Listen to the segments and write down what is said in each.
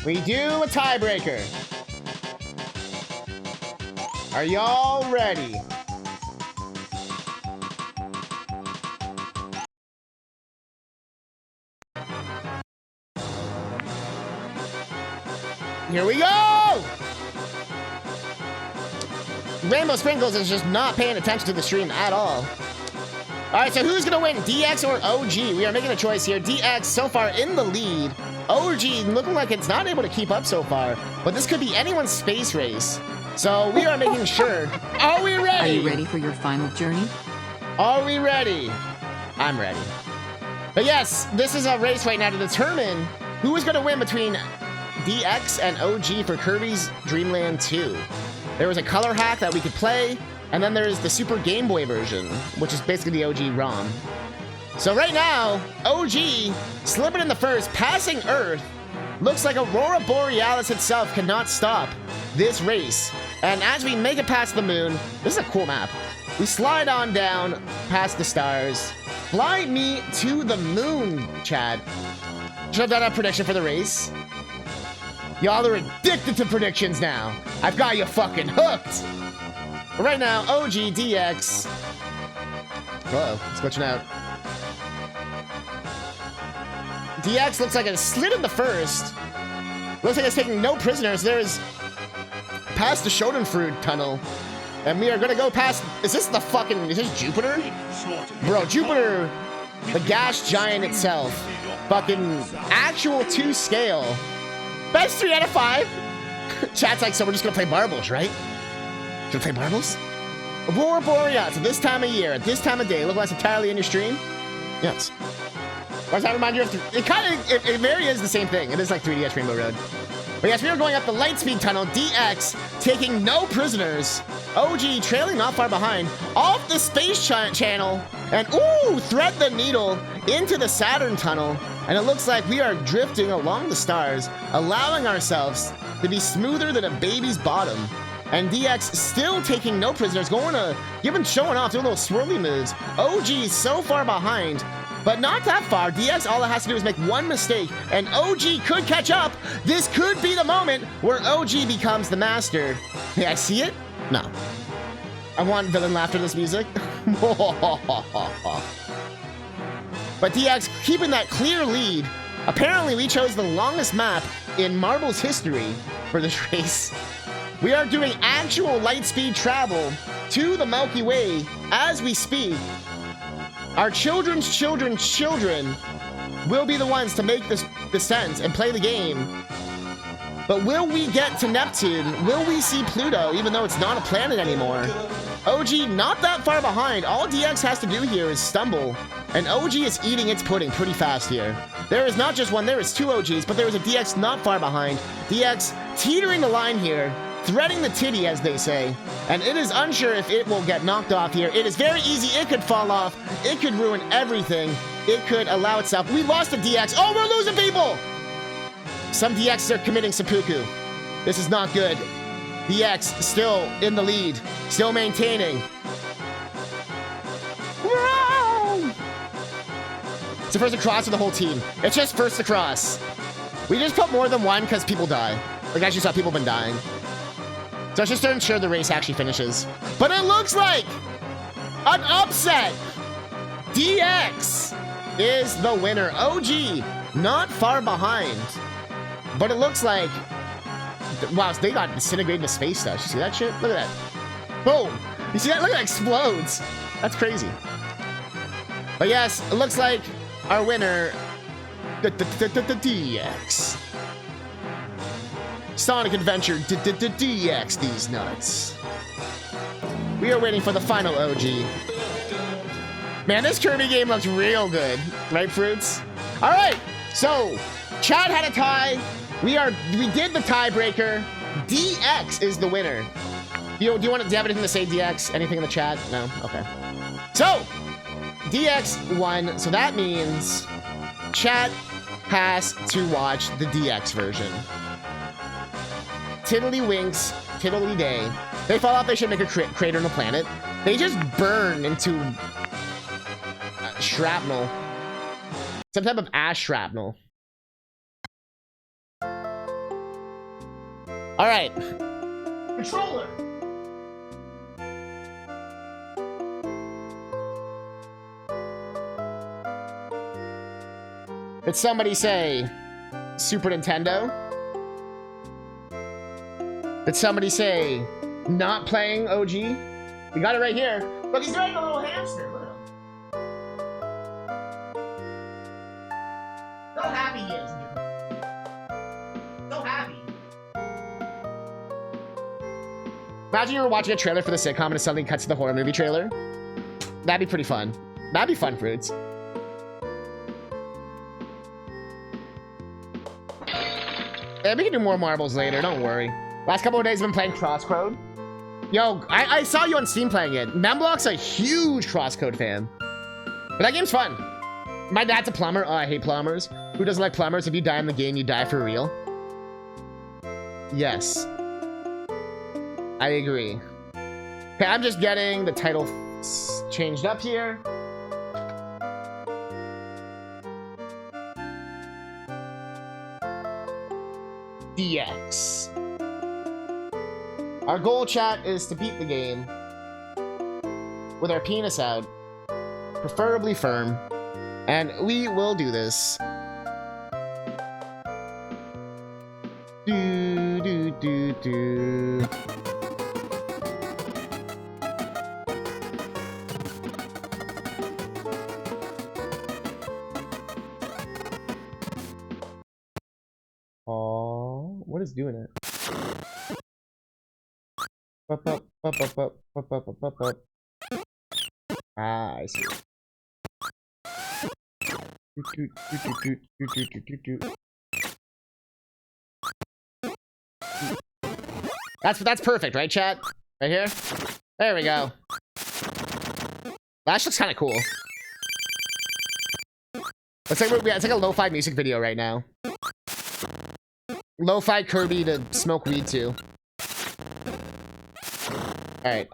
we do a tiebreaker. Are y'all ready? Here we go! Rainbow Sprinkles is just not paying attention to the stream at all. Alright, so who's gonna win? DX or OG? We are making a choice here. DX so far in the lead. OG looking like it's not able to keep up so far. But this could be anyone's space race. So we are making sure. Are we ready? Are you ready for your final journey? Are we ready? I'm ready. But yes, this is a race right now to determine who is gonna win between DX and OG for Kirby's Dream Land 2. There was a color hack that we could play, and then there's the Super Game Boy version, which is basically the OG ROM. So right now, OG slipping in the first, passing Earth. Looks like Aurora Borealis itself cannot stop this race. And as we make it past the moon, this is a cool map. We slide on down past the stars. Fly me to the moon, Chad. Should have done a prediction for the race. Y'all are addicted to predictions now. I've got you fucking hooked. But right now, OG, DX. Uh-oh, switching out. DX looks like it slid in the first. Looks like it's taking no prisoners. There's past the Schadenfreude tunnel. And we are gonna go past, is this Jupiter? Bro, Jupiter, the gas giant itself. Fucking actual 2 scale. Best 3 out of 5. Chat's like, so we're just gonna play marbles, right? Should we play marbles? Aurora Borealis at this time of year, at this time of day. Look like it's entirely in your stream. Yes. Why does that remind you of? It very is the same thing. It is like 3DS Rainbow Road. But yes, we are going up the Lightspeed Tunnel. DX taking no prisoners. OG trailing not far behind. Off the Space Channel. And ooh, thread the needle into the Saturn Tunnel. And it looks like we are drifting along the stars, allowing ourselves to be smoother than a baby's bottom. And DX still taking no prisoners, showing off, doing little swirly moves. OG so far behind, but not that far. DX, all it has to do is make one mistake, and OG could catch up. This could be the moment where OG becomes the master. Hey, I see it? No. I want villain laughter this music. But DX keeping that clear lead. Apparently, we chose the longest map in Marvel's history for this race. We are doing actual light speed travel to the Milky Way as we speak. Our children's children will be the ones to make this descent and play the game. But will we get to Neptune? Will we see Pluto, even though it's not a planet anymore? OG not that far behind. All DX has to do here is stumble. And OG is eating its pudding pretty fast here. There is not just one, there is 2 OGs, but there is a DX not far behind. DX teetering the line here, threading the titty, as they say. And it is unsure if it will get knocked off here. It is very easy. It could fall off. It could ruin everything. It could allow itself. We lost a DX. Oh, we're losing people! Some DXs are committing seppuku. This is not good. DX still in the lead. Still maintaining. It's the first across for the whole team. It's just first across. We just put more than one because people die. Like, I just saw people been dying. So it's just to ensure the race actually finishes. But it looks like an upset. DX is the winner. OG not far behind. But it looks like, wow, they got disintegrated into space though. You see that shit? Look at that. Boom. You see that? Look at that, explodes. That's crazy. But yes, it looks like our winner, DX. Sonic Adventure DX these nuts. We are waiting for the final OG. Man, this Kirby game looks real good. Right, Fruits? Alright, so Chad had a tie. We did the tiebreaker. DX is the winner. Do you have anything to say, DX? Anything in the chat? No? Okay. So, DX won, so that means chat has to watch the DX version. Tiddlywinks, tiddly day. They fall off, they should make a crater on the planet. They just burn into shrapnel. Some type of ash shrapnel. All right. Controller. Did somebody say Super Nintendo? Did somebody say not playing OG? We got it right here. Look, he's doing a little hamster. Look at him. So happy he is. So happy. Imagine you were watching a trailer for the sitcom and it suddenly cuts to the horror movie trailer. That'd be pretty fun. That'd be fun, Fruits. Yeah, we can do more marbles later, don't worry. Last couple of days I've been playing Crosscode. Yo, I saw you on Steam playing it. Memblock's a huge Crosscode fan. But that game's fun. My dad's a plumber. Oh, I hate plumbers. Who doesn't like plumbers? If you die in the game, you die for real. Yes. I agree. Okay, I'm just getting the title changed up here. DX. Our goal, chat, is to beat the game with our penis out, preferably firm, and we will do this. Do do do do. Oh, what is doing it? Ah, I see. That's perfect, right, chat? Right here? There we go. That looks kind of cool. It's like a lo-fi music video right now. Lo-fi Kirby to smoke weed to. Alright,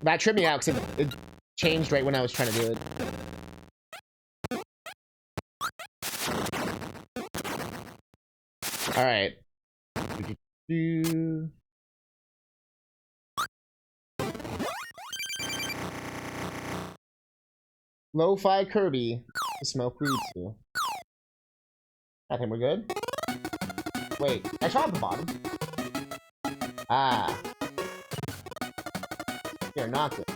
that tripped me out because it changed right when I was trying to do it. Alright. Lo-fi Kirby to smoke weed to. I think we're good. Wait, I shot at the bottom. Ah. You're not good.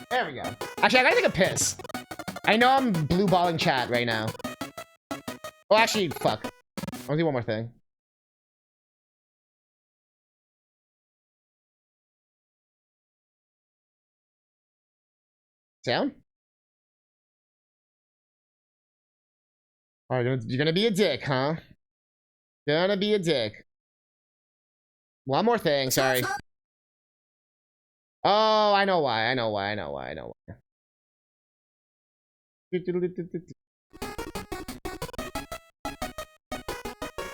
There we go. Actually, I gotta take a piss. I know I'm blue balling chat right now. Oh, actually, fuck. I'll do one more thing. Sound? Alright, you're gonna be a dick, huh? Gonna be a dick. One more thing, sorry. Oh, I know why, I know why. I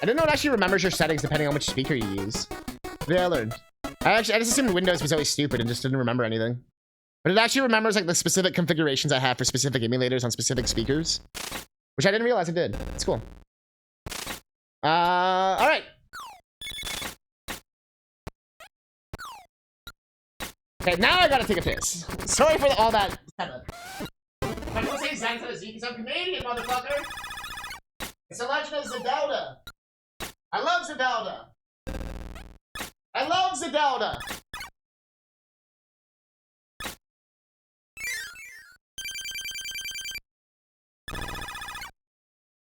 didn't know it actually remembers your settings depending on which speaker you use. Yeah, I learned. I just assumed Windows was always stupid and just didn't remember anything. But it actually remembers like the specific configurations I have for specific emulators on specific speakers. Which I didn't realize it did. It's cool. Alright. Okay, now I gotta take a piss. Sorry for all that setup. I'm gonna say Zang to the Z because I'm Canadian, motherfucker. It's the Legend of Zelda. I love Zelda. I love Zelda.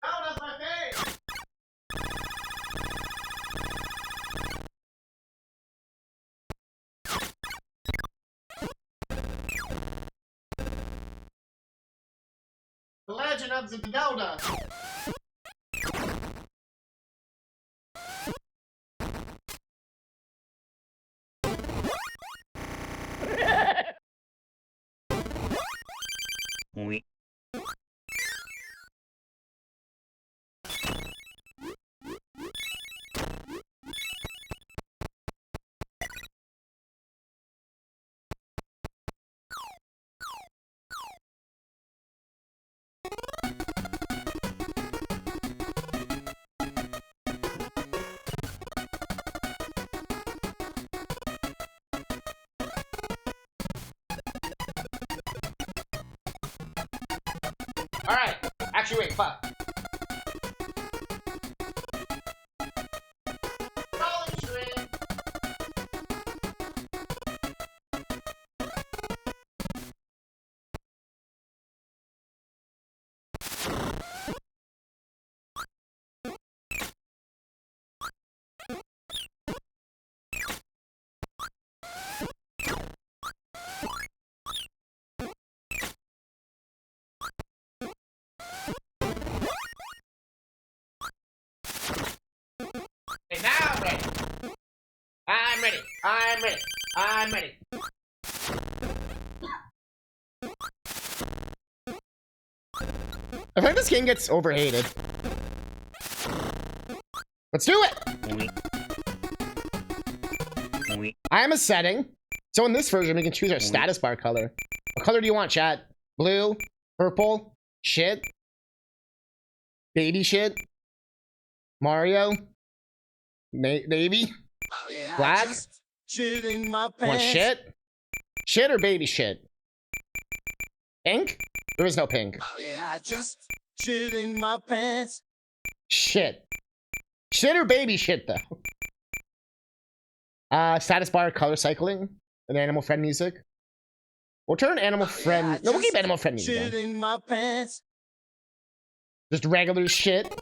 Zelda's my favorite. The Legend of Zelda. Alright. Actually, wait, fuck. Now I'm ready. I'm ready. I'm ready. I'm ready. I think this game gets overhated. Let's do it! I am a setting. So in this version, we can choose our status bar color. What color do you want, chat? Blue? Purple? Shit? Baby shit? Mario? Navy? Black? Want shit? Shit or baby shit? Pink? There is no pink. Just shit in my pants. Shit. Shit or baby shit, though? Status bar color cycling and animal friend music. We'll turn animal friend. No, we'll keep animal friend music. Shit in my pants. Just regular shit.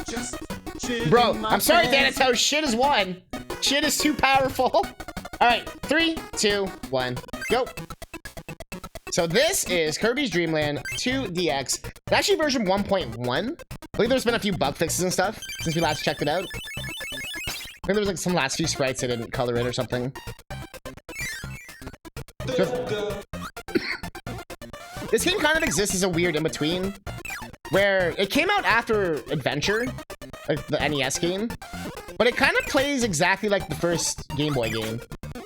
Just shit Bro, in my I'm sorry, pants. Thanatos. Shit is one. Shit is too powerful. Alright, 3, 2, 1, go. So this is Kirby's Dream Land 2 DX. It's actually version 1.1. I believe there's been a few bug fixes and stuff since we last checked it out. I think there was like some last few sprites that didn't color it or something. This game kind of exists as a weird in-between, where it came out after Adventure, like the NES game, but it kind of plays exactly like the first Game Boy game.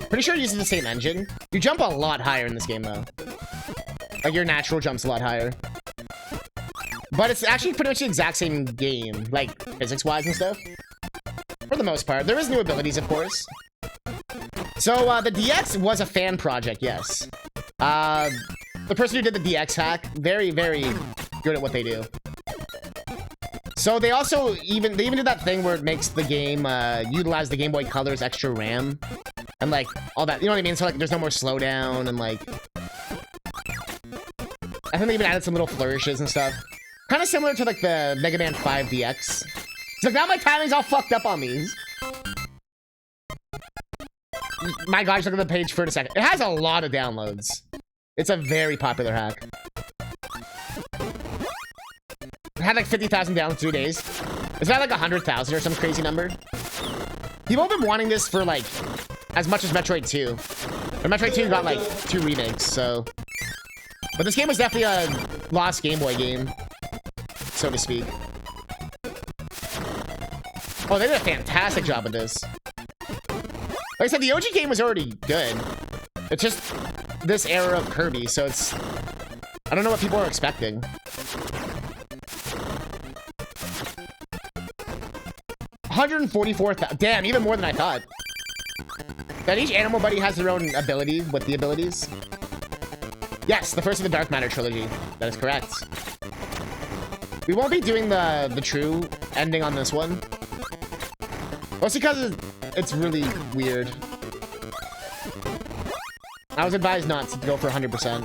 Pretty sure it uses the same engine. You jump a lot higher in this game, though. Like, your natural jump's a lot higher. But it's actually pretty much the exact same game, like, physics-wise and stuff. For the most part. There is new abilities, of course. So, the DX was a fan project, yes. The person who did the DX hack, very, very good at what they do. So they also even did that thing where it makes the game utilize the Game Boy Color's extra RAM and like all that, you know what I mean? So like there's no more slowdown and like I think they even added some little flourishes and stuff. Kind of similar to like the Mega Man 5 DX. So now my timing's all fucked up on these. My gosh, look at the page for a second. It has a lot of downloads. It's a very popular hack. It had like 50,000 downloads in 2 days. It's not like 100,000 or some crazy number. People have been wanting this for like as much as Metroid 2. But Metroid 2 got like 2 remakes, so. But this game was definitely a lost Game Boy game, so to speak. Oh, they did a fantastic job with this. Like I said, the OG game was already good. It's just this era of Kirby, so it's... I don't know what people are expecting. 144,000. Damn, even more than I thought. That each animal buddy has their own ability with the abilities. Yes, the first of the Dark Matter trilogy. That is correct. We won't be doing the true ending on this one. Mostly because it's really weird. I was advised not to go for 100%.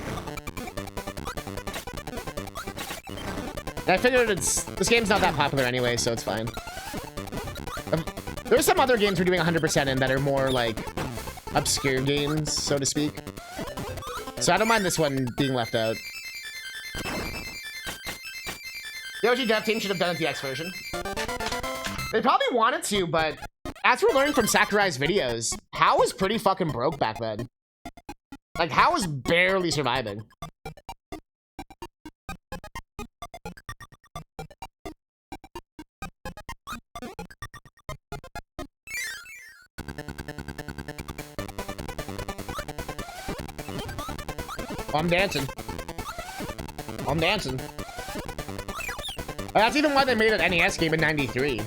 And I figured this game's not that popular anyway, so it's fine. There's some other games we're doing 100% in that are more like obscure games, so to speak. So I don't mind this one being left out. The OG dev team should have done a DX version. They probably wanted to, but as we're learning from Sakurai's videos, HAL was pretty fucking broke back then. Like, HAL was barely surviving. I'm dancing. I'm dancing. That's even why they made an NES game in '93.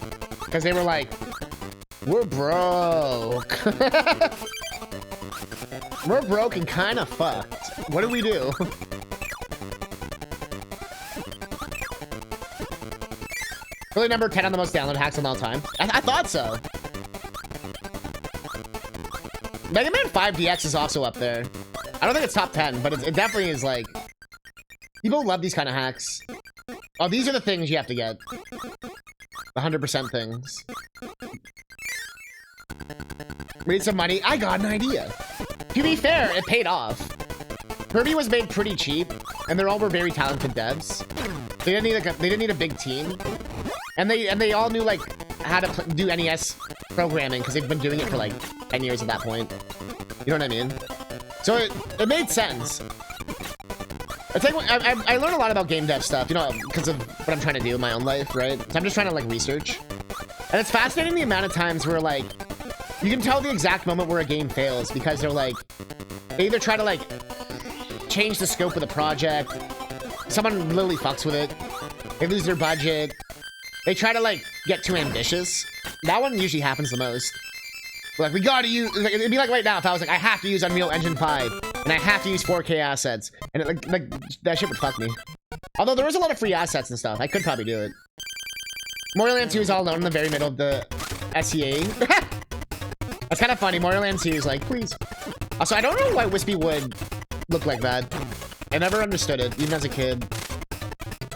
Because they were like, we're broke. We're broke and kind of fucked. What do we do? Really number 10 on the most downloaded hacks of all time. I thought so. Mega Man 5 DX is also up there. I don't think it's top 10, but it definitely is like... People love these kind of hacks. Oh, these are the things you have to get. The 100% things. We need some money. I got an idea. To be fair, it paid off. Kirby was made pretty cheap, and they all were very talented devs. They didn't need a big team, and they all knew like how to do NES programming because they've been doing it for like 10 years at that point. You know what I mean? So it made sense. It's like I learned a lot about game dev stuff, you know, because of what I'm trying to do in my own life, right? So I'm just trying to like research, and it's fascinating the amount of times where like you can tell the exact moment where a game fails because they're like they either try to like change the scope of the project, someone literally fucks with it, they lose their budget, they try to like get too ambitious. That one usually happens the most. Like, we gotta use, like, it'd be like right now if I was like, I have to use Unreal Engine 5 and I have to use 4K assets, and it, like that shit would fuck me. Although there is a lot of free assets and stuff, I could probably do it. Mario Land 2 is all alone in the very middle of the SEA. That's kind of funny. Mario Land 2 is like, please. Also, I don't know why Wispy would look like that. I never understood it, even as a kid.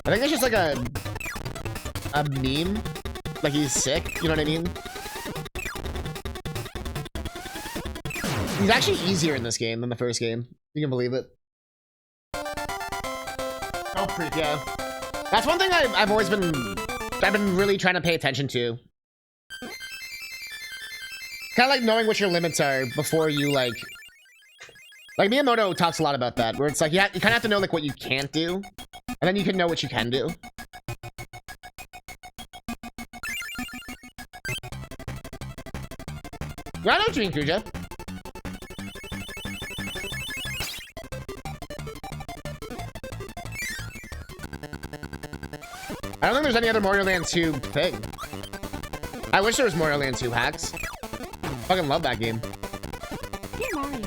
I think it's just like a meme. Like he's sick, you know what I mean? He's actually easier in this game than the first game. You can believe it. Oh, freak, yeah. That's one thing I've always been... I've been really trying to pay attention to. Kind of like knowing what your limits are before you, like... Like, Miyamoto talks a lot about that, where it's like, you kind of have to know, like, what you can't do, and then you can know what you can do. I know what you mean, Kuja. I don't think there's any other Mario Land 2 thing. I wish there was Mario Land 2 hacks. Fucking love that game. Dear Mario,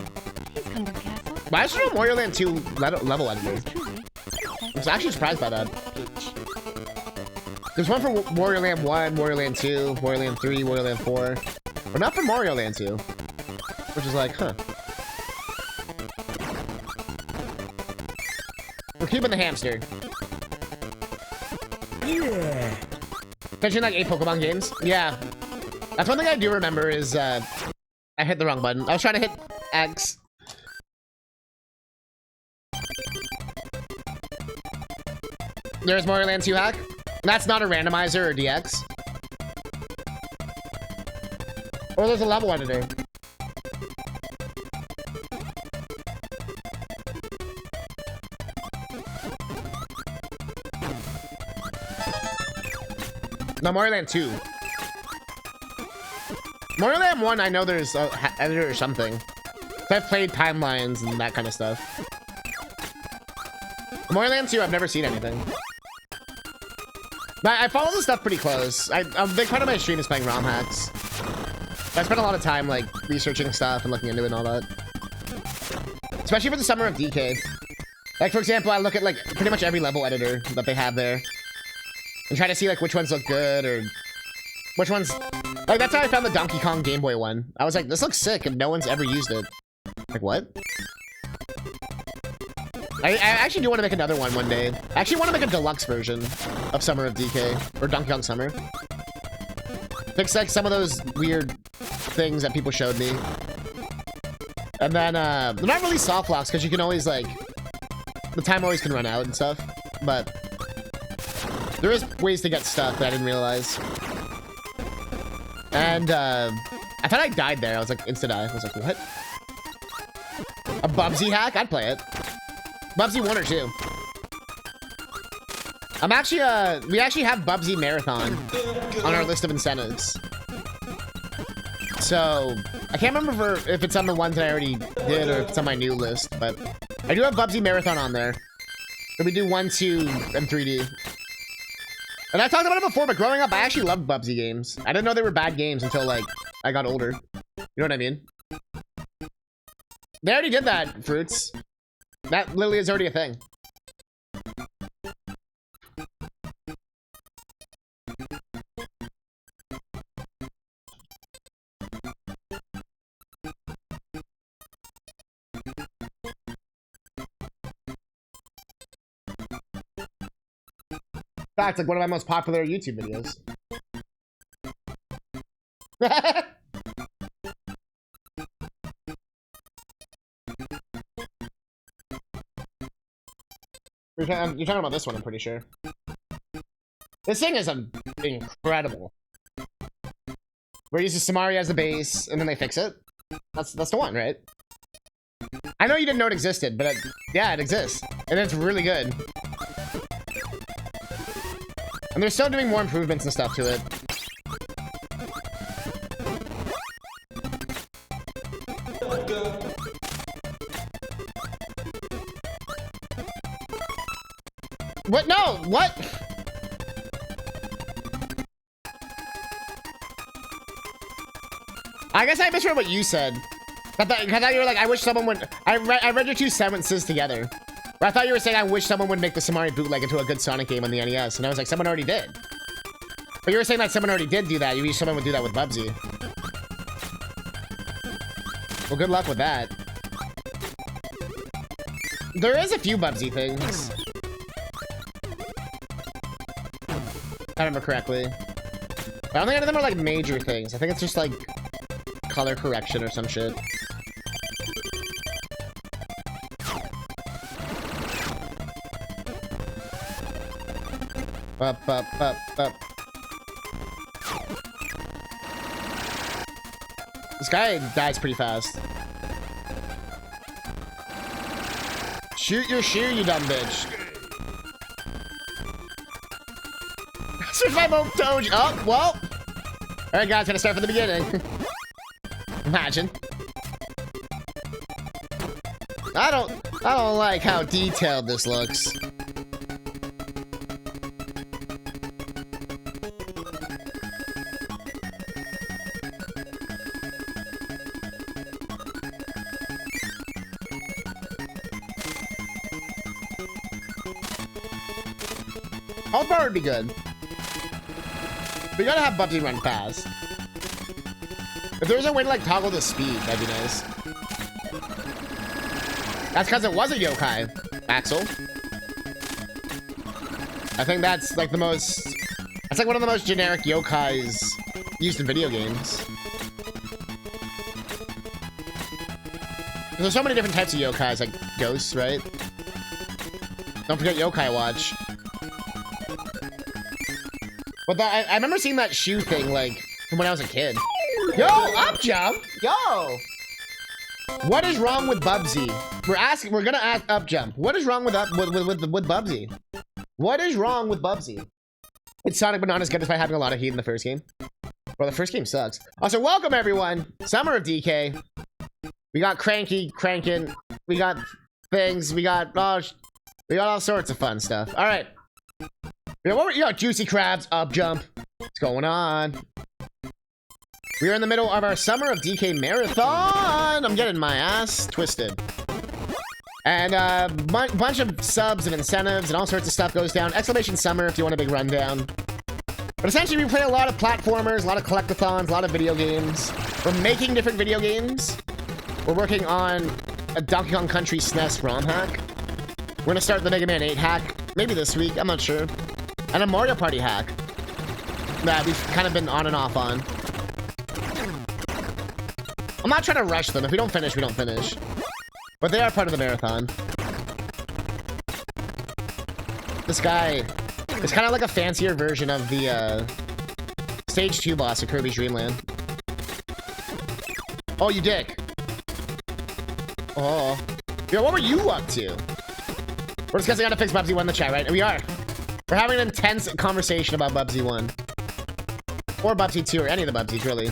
please come to the castle. Why is there no Mario Land 2 level editor? I'm actually surprised by that. There's one for Mario Land 1, Mario Land 2, Mario Land 3, Mario Land 4. But not for Mario Land 2. Which is like, huh. We're keeping the hamster. Yeah. Mentioned like 8 Pokemon games. Yeah. That's one thing I do remember is I hit the wrong button. I was trying to hit X. There's Mario Land 2 hack. That's not a randomizer or DX. Or there's a level editor. No, Mario Land 2. Mario Land 1, I know there's a editor or something. I've played timelines and that kind of stuff. Mario Land 2, I've never seen anything. I follow this stuff pretty close. A big part of my stream is playing ROM hacks. I spent a lot of time, like, researching stuff and looking into it and all that. Especially for the Summer of DK. Like, for example, I look at, like, pretty much every level editor that they have there. And try to see, like, which ones look good, or... Which ones... Like, that's how I found the Donkey Kong Game Boy one. I was like, this looks sick, and no one's ever used it. Like, what? I actually do want to make another one day. I actually want to make a deluxe version of Summer of DK. Or Donkey Kong Summer. Fix, like, some of those weird things that people showed me. And then, they're not really soft locks, because you can always, like... The time always can run out and stuff. But... There is ways to get stuff that I didn't realize. And, I thought I died there. I was like, insta-die. I was like, what? A Bubsy hack? I'd play it. Bubsy 1 or 2. I'm actually, we actually have Bubsy Marathon on our list of incentives. So, I can't remember if it's on the ones that I already did or if it's on my new list, but I do have Bubsy Marathon on there. So we do 1, 2, and 3D. And I talked about it before, but growing up, I actually loved Bubsy games. I didn't know they were bad games until, like, I got older. You know what I mean? They already did that, Fruits. That literally is already a thing. fact, like one of my most popular YouTube videos. You're talking about this one, I'm pretty sure. This thing is incredible. Where it uses Samari as the base, and then they fix it. That's the one, right? I know you didn't know it existed, but yeah, it exists. And it's really good. And they're still doing more improvements and stuff to it. What? No! What? I guess I misread what you said. I thought you were like, I wish someone would... I read your two sentences together. But I thought you were saying, I wish someone would make the Samari bootleg into a good Sonic game on the NES. And I was like, someone already did. But you were saying that someone already did do that. You wish someone would do that with Bubsy. Well, good luck with that. There is a few Bubsy things. If I remember correctly. I don't think any of them are like major things. I think it's just like color correction or some shit. Up. This guy dies pretty fast. Shoot your shoe, you dumb bitch. Survival Doge. Oh, well. Alright, guys, gonna start from the beginning. Imagine. I don't like how detailed this looks. Health bar would be good. We gotta have Bubsy run fast. If there's a way to like toggle the speed, that'd be nice. That's because it was a yokai, Axel. I think that's like the most... That's like one of the most generic yokais used in video games. There's so many different types of yokais, like ghosts, right? Don't forget Yokai Watch. But I remember seeing that shoe thing, like, from when I was a kid. Yo, up jump! Yo! What is wrong with Bubsy? We're gonna ask up jump. What is wrong with Bubsy? What is wrong with Bubsy? It's Sonic but not as good despite having a lot of heat in the first game. Well, the first game sucks. Also, welcome everyone! Summer of DK. We got Cranky, Crankin', we got things, we got all sorts of fun stuff. Alright. Yo, Juicy Crabs, up jump. What's going on? We are in the middle of our Summer of DK marathon. I'm getting my ass twisted. And a bunch of subs and incentives and all sorts of stuff goes down. Exclamation Summer if you want a big rundown. But essentially we play a lot of platformers, a lot of collectathons, a lot of video games. We're making different video games. We're working on a Donkey Kong Country SNES ROM hack. We're gonna start the Mega Man 8 hack. Maybe this week, I'm not sure. And a Mario Party hack that we've kind of been on and off on. I'm not trying to rush them. If we don't finish, we don't finish. But they are part of the marathon. This guy is kind of like a fancier version of the Stage 2 boss of Kirby's Dream Land. Oh, you dick. Oh. Yo, what were you up to? We're discussing how to fix Bubsy 1 in the chat, right? We are. We're having an intense conversation about Bubsy 1. Or Bubsy 2, or any of the Bubsies, really.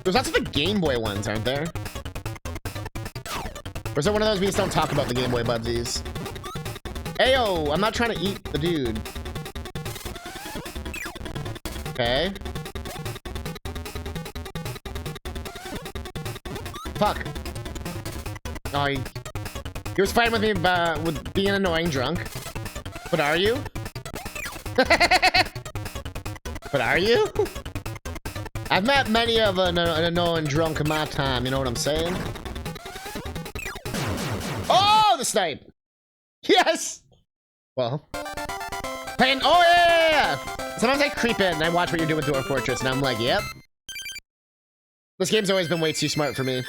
There's lots of the Game Boy ones, aren't there? Or is it one of those we just don't talk about the Game Boy Bubsies? Ayo, I'm not trying to eat the dude. Okay. Fuck. Oh, he was fighting with me with being annoying drunk. But are you? But are you? I've met many of an annoying drunk in my time, you know what I'm saying? Oh, the snipe! Yes! Well, And oh yeah! Sometimes I creep in and I watch what you're doing with Dwarf Fortress, and I'm like, yep. This game's always been way too smart for me.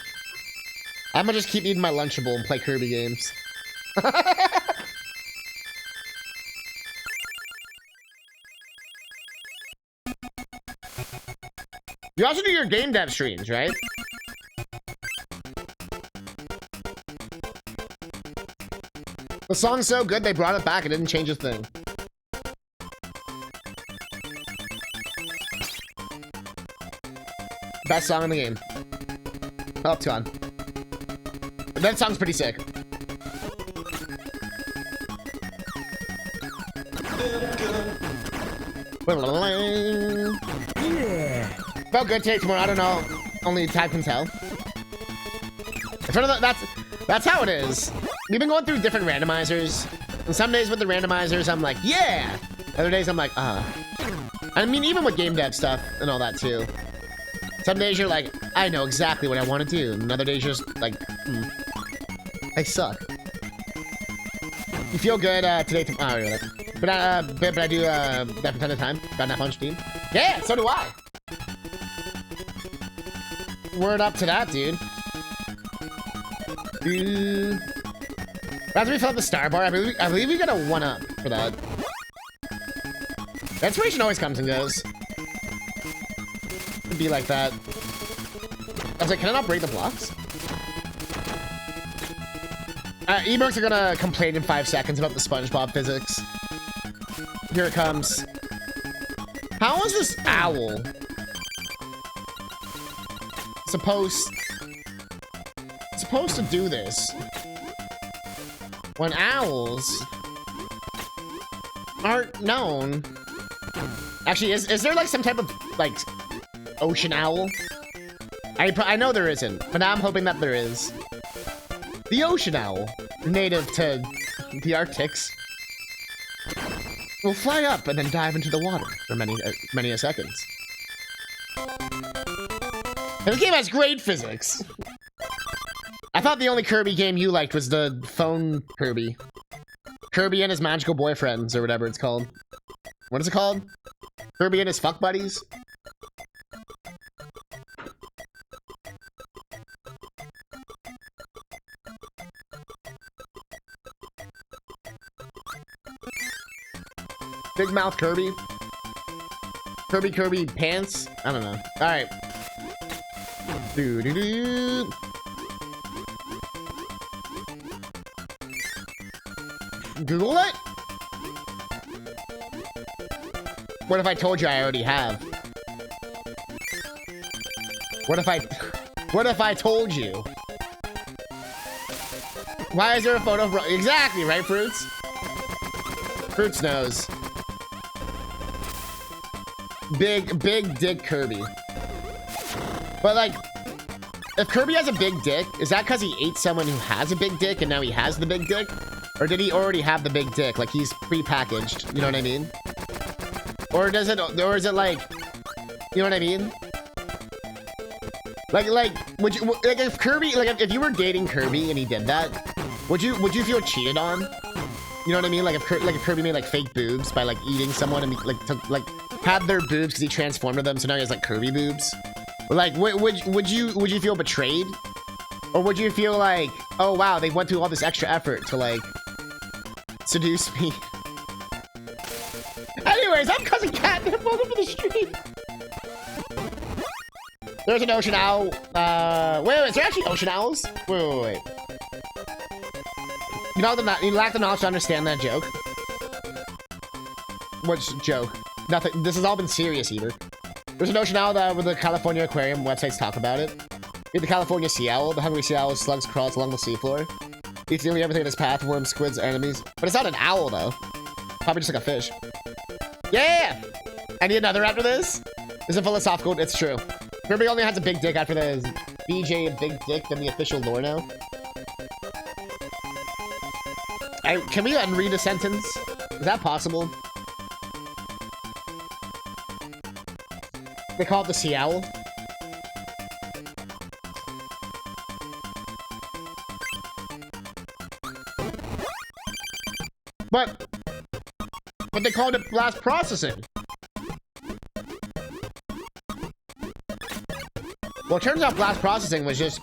I'm gonna just keep eating my Lunchable and play Kirby games. You also do your game dev streams, right? The song's so good they brought it back. It didn't change a thing. Best song in the game. Up to on. That song's pretty sick. Yeah. Felt good today, tomorrow. I don't know. Only time can tell. It's one of the, that's how it is. We've been going through different randomizers. And some days with the randomizers, I'm like, yeah. Other days, I'm like, I mean, even with game dev stuff and all that too. Some days you're like, I know exactly what I want to do. And other days you're just like, I suck. You feel good today, but I do that from time to time. Got that punch team. Yeah, so do I. Word up to that, dude. After we fill up the star bar, I believe we got a 1-up for that. The inspiration always comes and goes. It'd be like that. I was like, can I not break the blocks? Emerks are gonna complain in 5 seconds about the SpongeBob physics. Here it comes. How is this owl supposed to do this when owls aren't known? Actually, is there like some type of like ocean owl? I know there isn't, but now I'm hoping that there is. The ocean owl, native to the Arctics, will fly up and then dive into the water for many a seconds. And this game has great physics. I thought the only Kirby game you liked was the phone Kirby. Kirby and his magical boyfriends, or whatever it's called. What is it called? Kirby and his fuck buddies? Big mouth Kirby? Kirby pants? I don't know. Alright. Doo-doo-doo. Google it? What if I told you I already have? What if I told you? Why is there a photo of exactly, right, Fruits? Fruits knows. Big dick Kirby. But like, if Kirby has a big dick, is that because he ate someone who has a big dick and now he has the big dick? Or did he already have the big dick? Like he's pre-packaged, you know what I mean? Or is it like, you know what I mean? Like, would you, like if Kirby, like if you were dating Kirby and he did that, would you feel cheated on? You know what I mean? Like if Kirby made like fake boobs by like eating someone and like had their boobs because he transformed them, so now he has like Kirby boobs. Like, would you feel betrayed, or would you feel like, oh wow, they went through all this extra effort to like seduce me? Anyways, I'm CousinCatnip. Welcome to the stream. There's an ocean owl. Wait, is there actually ocean owls? Wait. You lack the knowledge to understand that joke. Which joke? Nothing. This has all been serious, either. There's an ocean owl that with the California aquarium websites talk about it. Eat the California sea owl. The hungry sea owl slugs crawls along the seafloor. Eats nearly everything in its path. Worms, squids, enemies. But it's not an owl, though. Probably just like a fish. Yeah! I need another after this? This is philosophical. It's true. Kirby only has a big dick after the BJ big dick than the official lore now. Can we unread a sentence? Is that possible? They call it the sea owl. But but they called it blast processing. Well, it turns out blast processing was just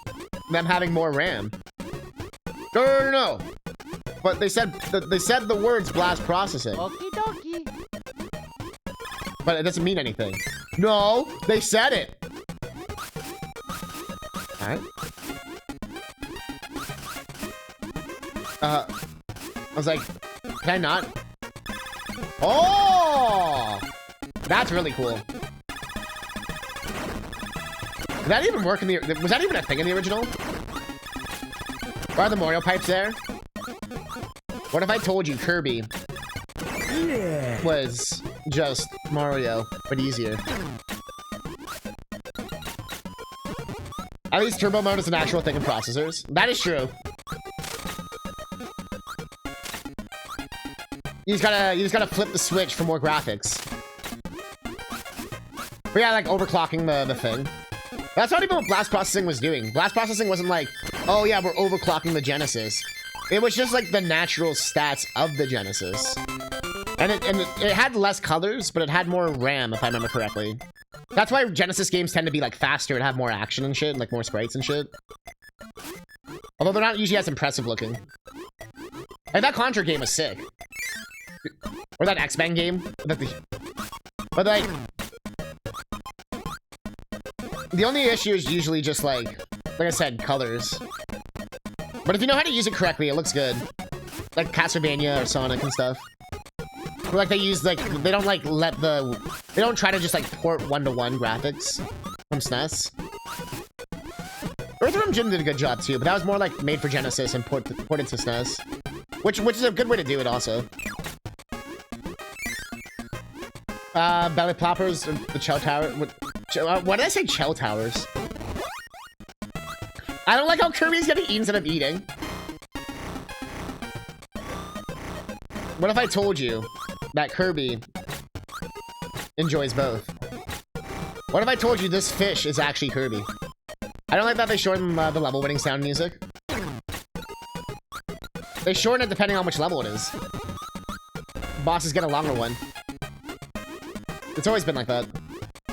them having more RAM. No. But they said the words blast processing. Okie dokie. But it doesn't mean anything. No, they said it. All right. I was like, can I not? Oh, that's really cool. Did that even work in the? Was that even a thing in the original? Are the Mario pipes there? What if I told you Kirby was just Mario, but easier? At least turbo mode is an actual thing in processors. That is true. You just gotta flip the switch for more graphics. But yeah, like overclocking the thing. That's not even what blast processing was doing. Blast processing wasn't like, oh yeah, we're overclocking the Genesis. It was just like the natural stats of the Genesis. And it had less colors, but it had more RAM, if I remember correctly. That's why Genesis games tend to be like faster and have more action and shit, and like more sprites and shit. Although they're not usually as impressive looking. Like that Contra game was sick. Or that X-Men game. But like... The only issue is usually just like I said, colors. But if you know how to use it correctly, it looks good. Like Castlevania or Sonic and stuff. Or like they use like, they don't like let the... They don't try to just like port one-to-one graphics from SNES. Earthworm Jim did a good job too, but that was more like made for Genesis and ported to SNES. Which is a good way to do it also. Belly Ploppers, the Chow Tower. Why did I say Chow Towers? I don't like how Kirby's gonna eat instead of eating. What if I told you that Kirby enjoys both? What if I told you this fish is actually Kirby? I don't like that they shorten the level-winning sound music. They shorten it depending on which level it is. Bosses get a longer one. It's always been like that.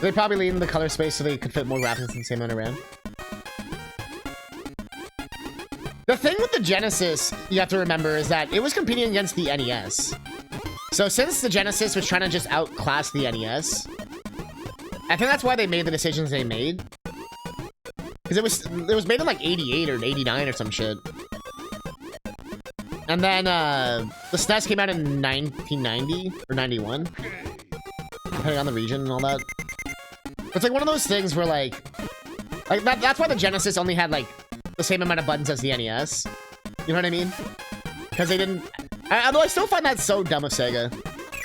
They probably lean in the color space so they could fit more graphics in the same amount of RAM. The thing with the Genesis, you have to remember, is that it was competing against the NES. So since the Genesis was trying to just outclass the NES, I think that's why they made the decisions they made. Because it was made in like 88 or 89 or some shit. And then the SNES came out in 1990 or 91. Depending on the region and all that. It's like one of those things where like that's why the Genesis only had like the same amount of buttons as the NES. You know what I mean? Because they didn't... Although I still find that so dumb of Sega.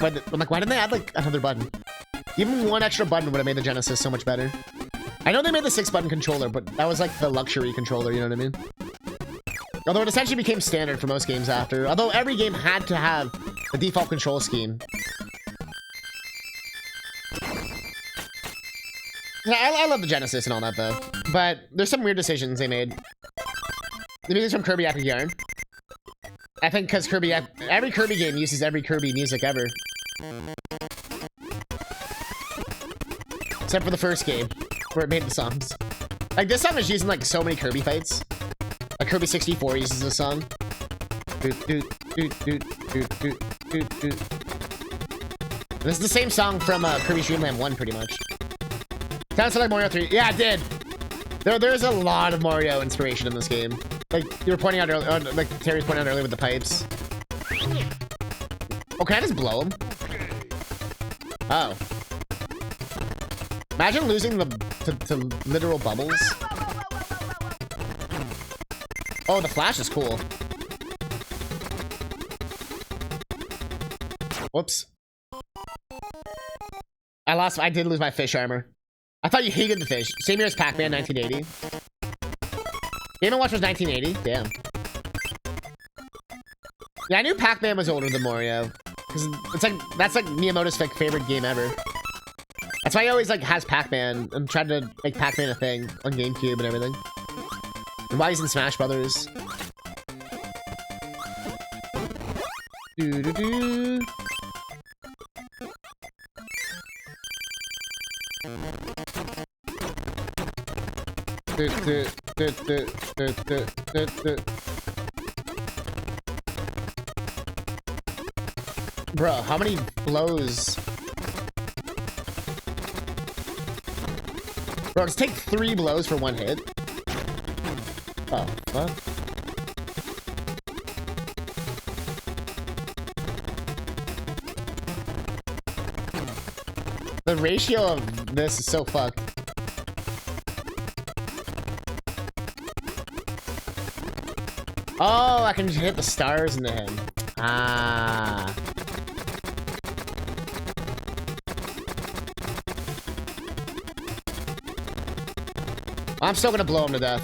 I'm like, why didn't they add like another button? Even one extra button would have made the Genesis so much better. I know they made the 6-button controller, but that was like the luxury controller, you know what I mean? Although it essentially became standard for most games after. Although every game had to have the default control scheme. I love the Genesis and all that though, but there's some weird decisions they made. The music's from Kirby Epic Yarn. I think because every Kirby game uses every Kirby music ever. Except for the first game, where it made the songs. Like this song is using like so many Kirby fights. Like Kirby 64 uses this song. This is the same song from Kirby's Dream Land 1 pretty much. Sounds like Mario 3. Yeah, it did. There's a lot of Mario inspiration in this game. Like you were pointing out earlier, like Terry was pointing out earlier with the pipes. Oh, can I just blow him? Oh. Imagine losing to literal bubbles. Oh, the flash is cool. Whoops. I did lose my fish armor. I thought you hated the fish. Same year as Pac-Man, 1980. Game & Watch was 1980? Damn. Yeah, I knew Pac-Man was older than Mario. Because that's like Miyamoto's like favorite game ever. That's why he always like has Pac-Man and tried to make Pac-Man a thing on GameCube and everything. And why he's in Smash Brothers. Bro, how many blows? Bro, just take 3 blows for 1 hit. Oh, fuck. The ratio of this is so fucked. Oh, I can just hit the stars into him. Ah. I'm still gonna blow him to death.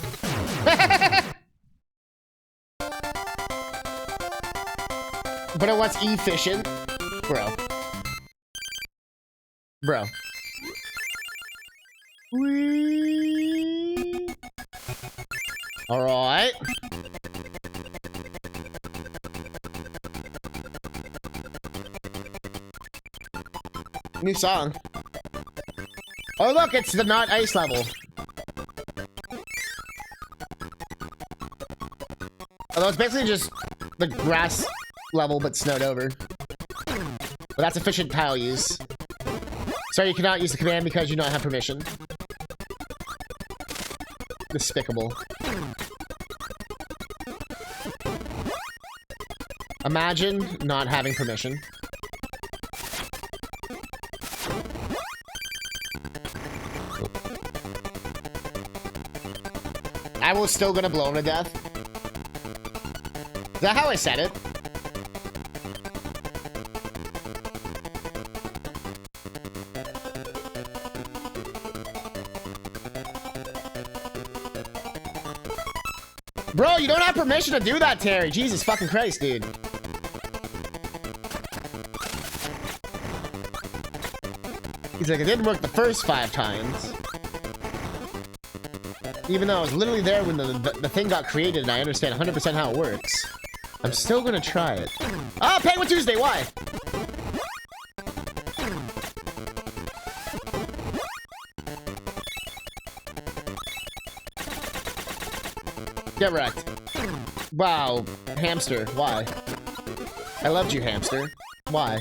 But it was efficient. Bro. Bro. Whee. Alright. New song. Oh look, it's the not ice level. Although it's basically just the grass level but snowed over. But that's efficient tile use. Sorry, you cannot use the command because you don't have permission. Despicable. Imagine not having permission. I was still gonna blow him to death. Is that how I said it? Bro, you don't have permission to do that, Terry. Jesus fucking Christ, dude. He's like, it didn't work the first 5 times. Even though I was literally there when the thing got created and I understand 100% how it works. I'm still gonna try it. Oh, Penguin Tuesday, why? Get wrecked. Wow, hamster, why? I loved you, hamster. Why?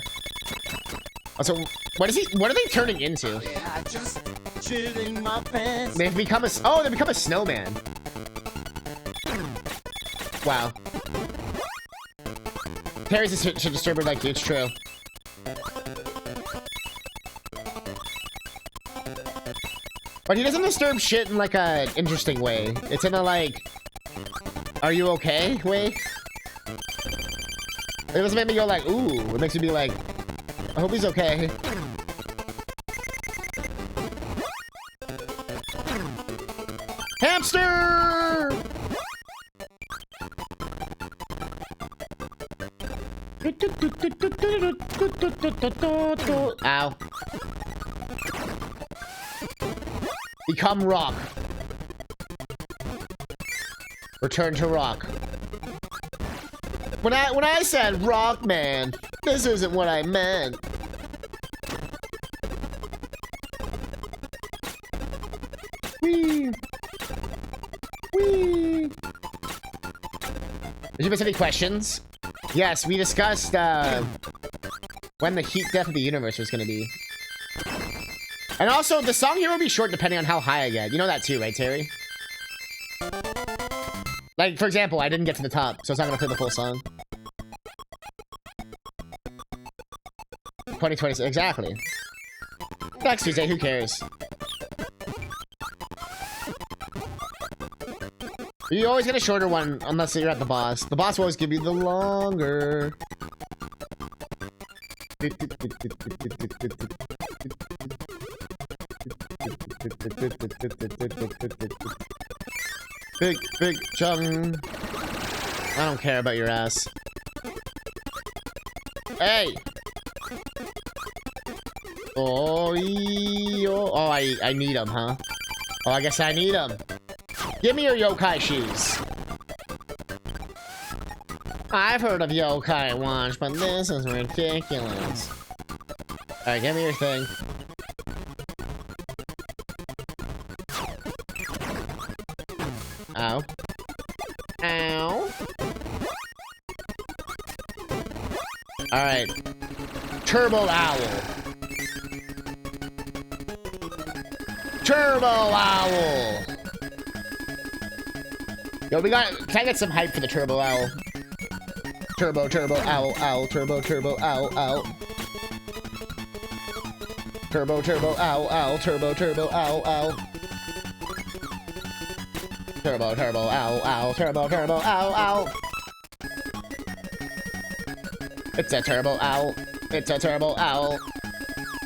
Also, what are they turning into? I just shitting my pants. They've become a snowman. Wow. Terry's a shit disturber like you, it's true. But he doesn't disturb shit in like a interesting way. It's in a like, are you okay way? It doesn't make me go like, ooh. It makes me be like, I hope he's okay. Hamster! Ow. Become rock. Return to rock. When I said rock, man, this isn't what I meant. Whee! Whee! Did you miss any questions? Yes, we discussed when the heat death of the universe was gonna be. And also, the song here will be short depending on how high I get. You know that too, right, Terry? Like, for example, I didn't get to the top, so it's not gonna play the full song. 2026, exactly. Next Tuesday, who cares? You always get a shorter one unless you're at the boss. The boss will always give you the longer. Big chum. I don't care about your ass. Hey! Oh, I need them, huh? Oh, I guess I need them. Give me your yokai shoes. I've heard of yokai watch, but this is ridiculous. Alright, give me your thing. Alright. Turbo Owl. Turbo Owl. Yo, can I get some hype for the Turbo Owl? Turbo Owl, Owl, Turbo Owl, Owl. Turbo Owl, Owl, Turbo Owl, Owl. Turbo Owl, Owl, Turbo Owl, Owl. It's a Turbo Owl. It's a Turbo Owl.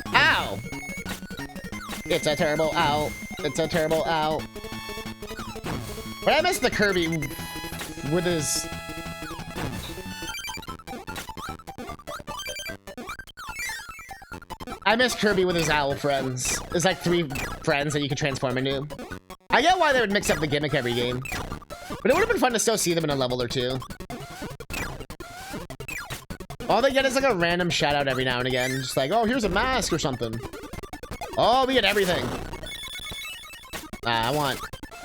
Ow! It's a Turbo Owl. It's a Turbo Owl. But I miss the Kirby with his... I miss Kirby with his owl friends. There's like 3 friends that you can transform into. I get why they would mix up the gimmick every game. But it would have been fun to still see them in a level or 2. All they get is like a random shout out every now and again. Just like, oh, here's a mask or something. Oh, we get everything. I want...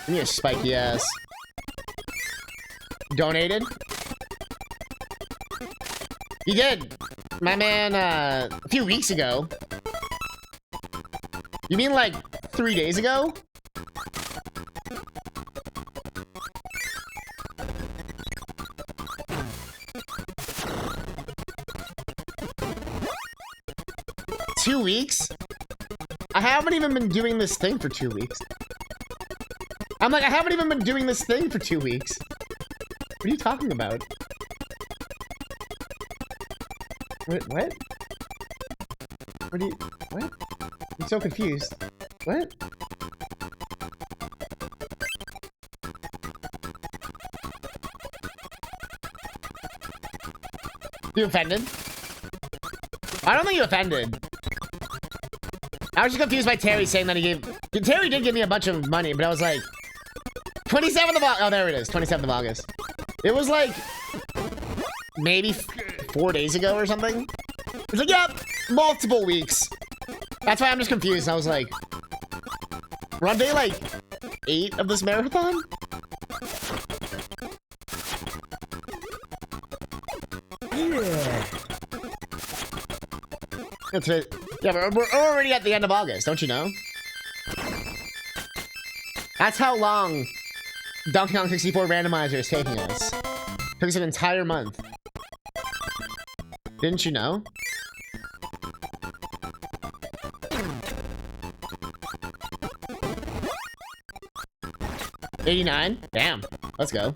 Give me a spiky ass. Donated? He did. My man, a few weeks ago. You mean like 3 days ago? Two weeks? I haven't even been doing this thing for 2 weeks. I'm like, I haven't even been doing this thing for 2 weeks. What are you talking about? Wait, what? What are you... What? I'm so confused. What? You offended? I don't think you offended. I was just confused by Terry saying that he gave... Terry did give me a bunch of money, but I was like... 27th of August. Oh, there it is. 27th of August. It was like... Maybe 4 days ago or something. It was like, yep, multiple weeks. That's why I'm just confused. I was like... We're on day like 8 of this marathon? Yeah. That's it. Yeah, but we're already at the end of August, don't you know? That's how long Donkey Kong 64 Randomizer is taking us. Took us an entire month. Didn't you know? $89? Damn. Let's go.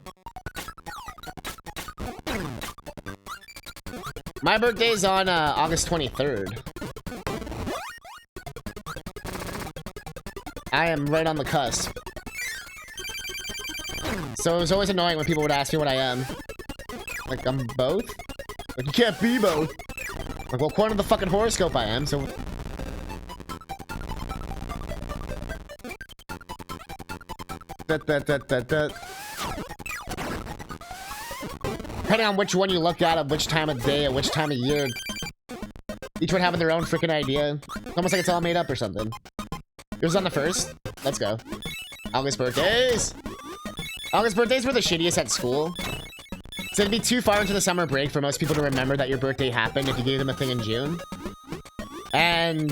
My birthday's on August 23rd. I am right on the cusp. So it was always annoying when people would ask me what I am. Like, I'm both? Like, you can't be both. Like, well, according to the fucking horoscope, I am, so... Depending on which one you look at, which time of day, at which time of year. Each one having their own freaking idea. It's almost like it's all made up or something. It was on the 1st. Let's go. August birthdays. August birthdays were the shittiest at school. So it'd be too far into the summer break for most people to remember that your birthday happened if you gave them a thing in June. And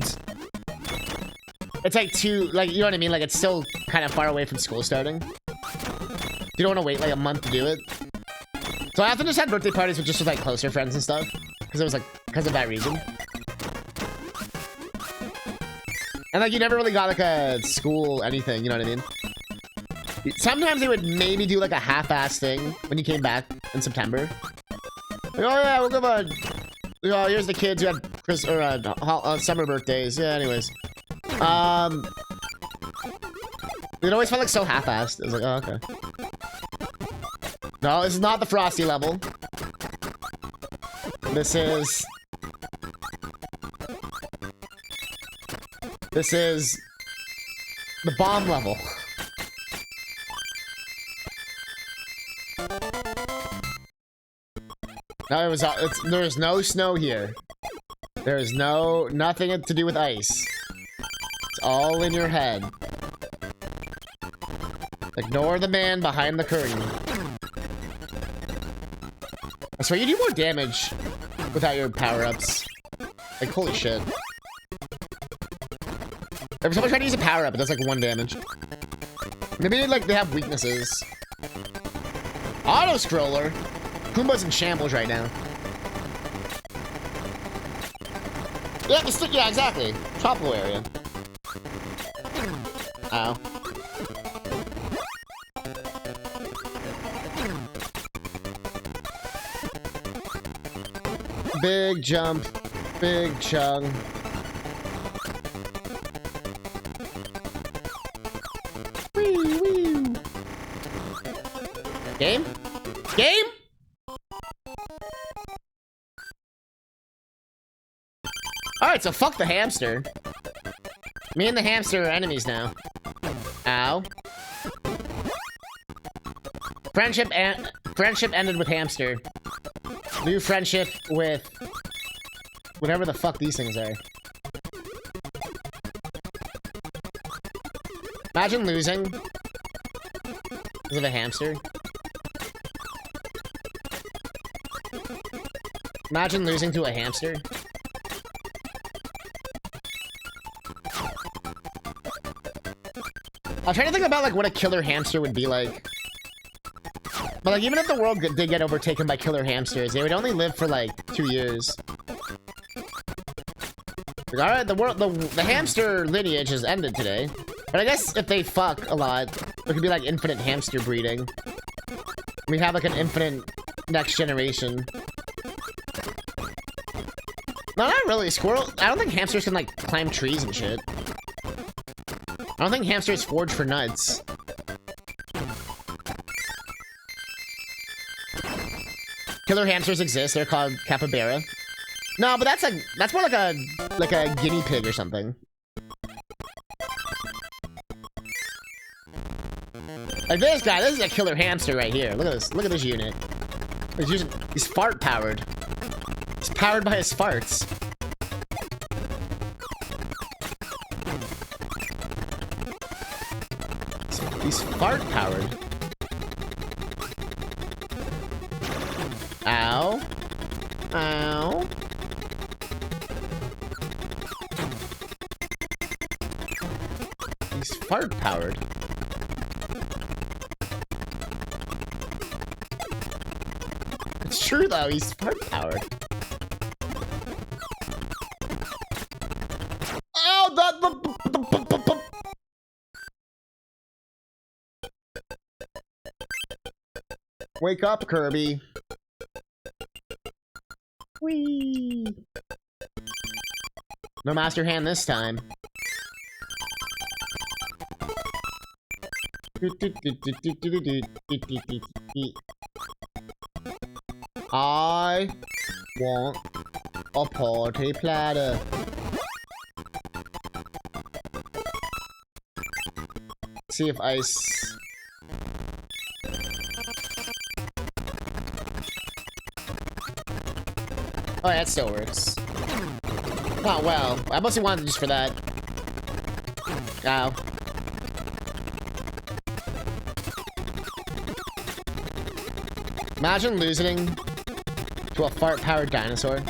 it's like like, you know what I mean? Like, it's still kind of far away from school starting. You don't want to wait like a month to do it. So I often just had birthday parties with like closer friends and stuff. Because it was like, because of that reason. And like, you never really got like a school anything, you know what I mean? Sometimes they would maybe do like a half-ass thing when you came back in September. Like, oh yeah, we'll give a... Oh, here's the kids who had summer birthdays. Yeah, anyways. It always felt like so half-assed. It was like, oh, okay. No, this is not the Frosty level. This is the bomb level. No, there is no snow here. There is nothing to do with ice. It's all in your head. Ignore the man behind the curtain. I swear you do more damage without your power-ups. Like, holy shit. Every time I try to use a power-up, it does like 1 damage. Maybe like they have weaknesses. Auto-scroller? Pumbaa's in shambles right now. Yeah, yeah, exactly. Tropical area. Ow. Big jump, big chug. Wee wee. Game? Game? Alright, so fuck the hamster. Me and the hamster are enemies now. Ow. Friendship ended with hamster. New friendship with whatever the fuck these things are. Imagine losing because of a hamster. Imagine losing to a hamster. I'm trying to think about like what a killer hamster would be like. But like even if the world did get overtaken by killer hamsters, they would only live for like 2 years. Like, alright, the hamster lineage has ended today. But I guess if they fuck a lot, there could be like infinite hamster breeding. We have like an infinite next generation. No, not really. Squirrel. I don't think hamsters can like climb trees and shit. I don't think hamsters forage for nuts. Killer hamsters exist. They're called capybara. No, but that's more like a guinea pig or something. Like this guy, this is a killer hamster right here. Look at this. Look at this unit. He's fart powered. He's powered by his farts. He's fart powered. Ow. Ow. He's fart powered. It's true though, he's fart powered. Oh, the Wake up, Kirby. Whee! No master hand this time. I want a party platter. See if ice. Oh, that still works. Oh, well. I mostly wanted it just for that. Ow. Imagine losing to a fart-powered dinosaur.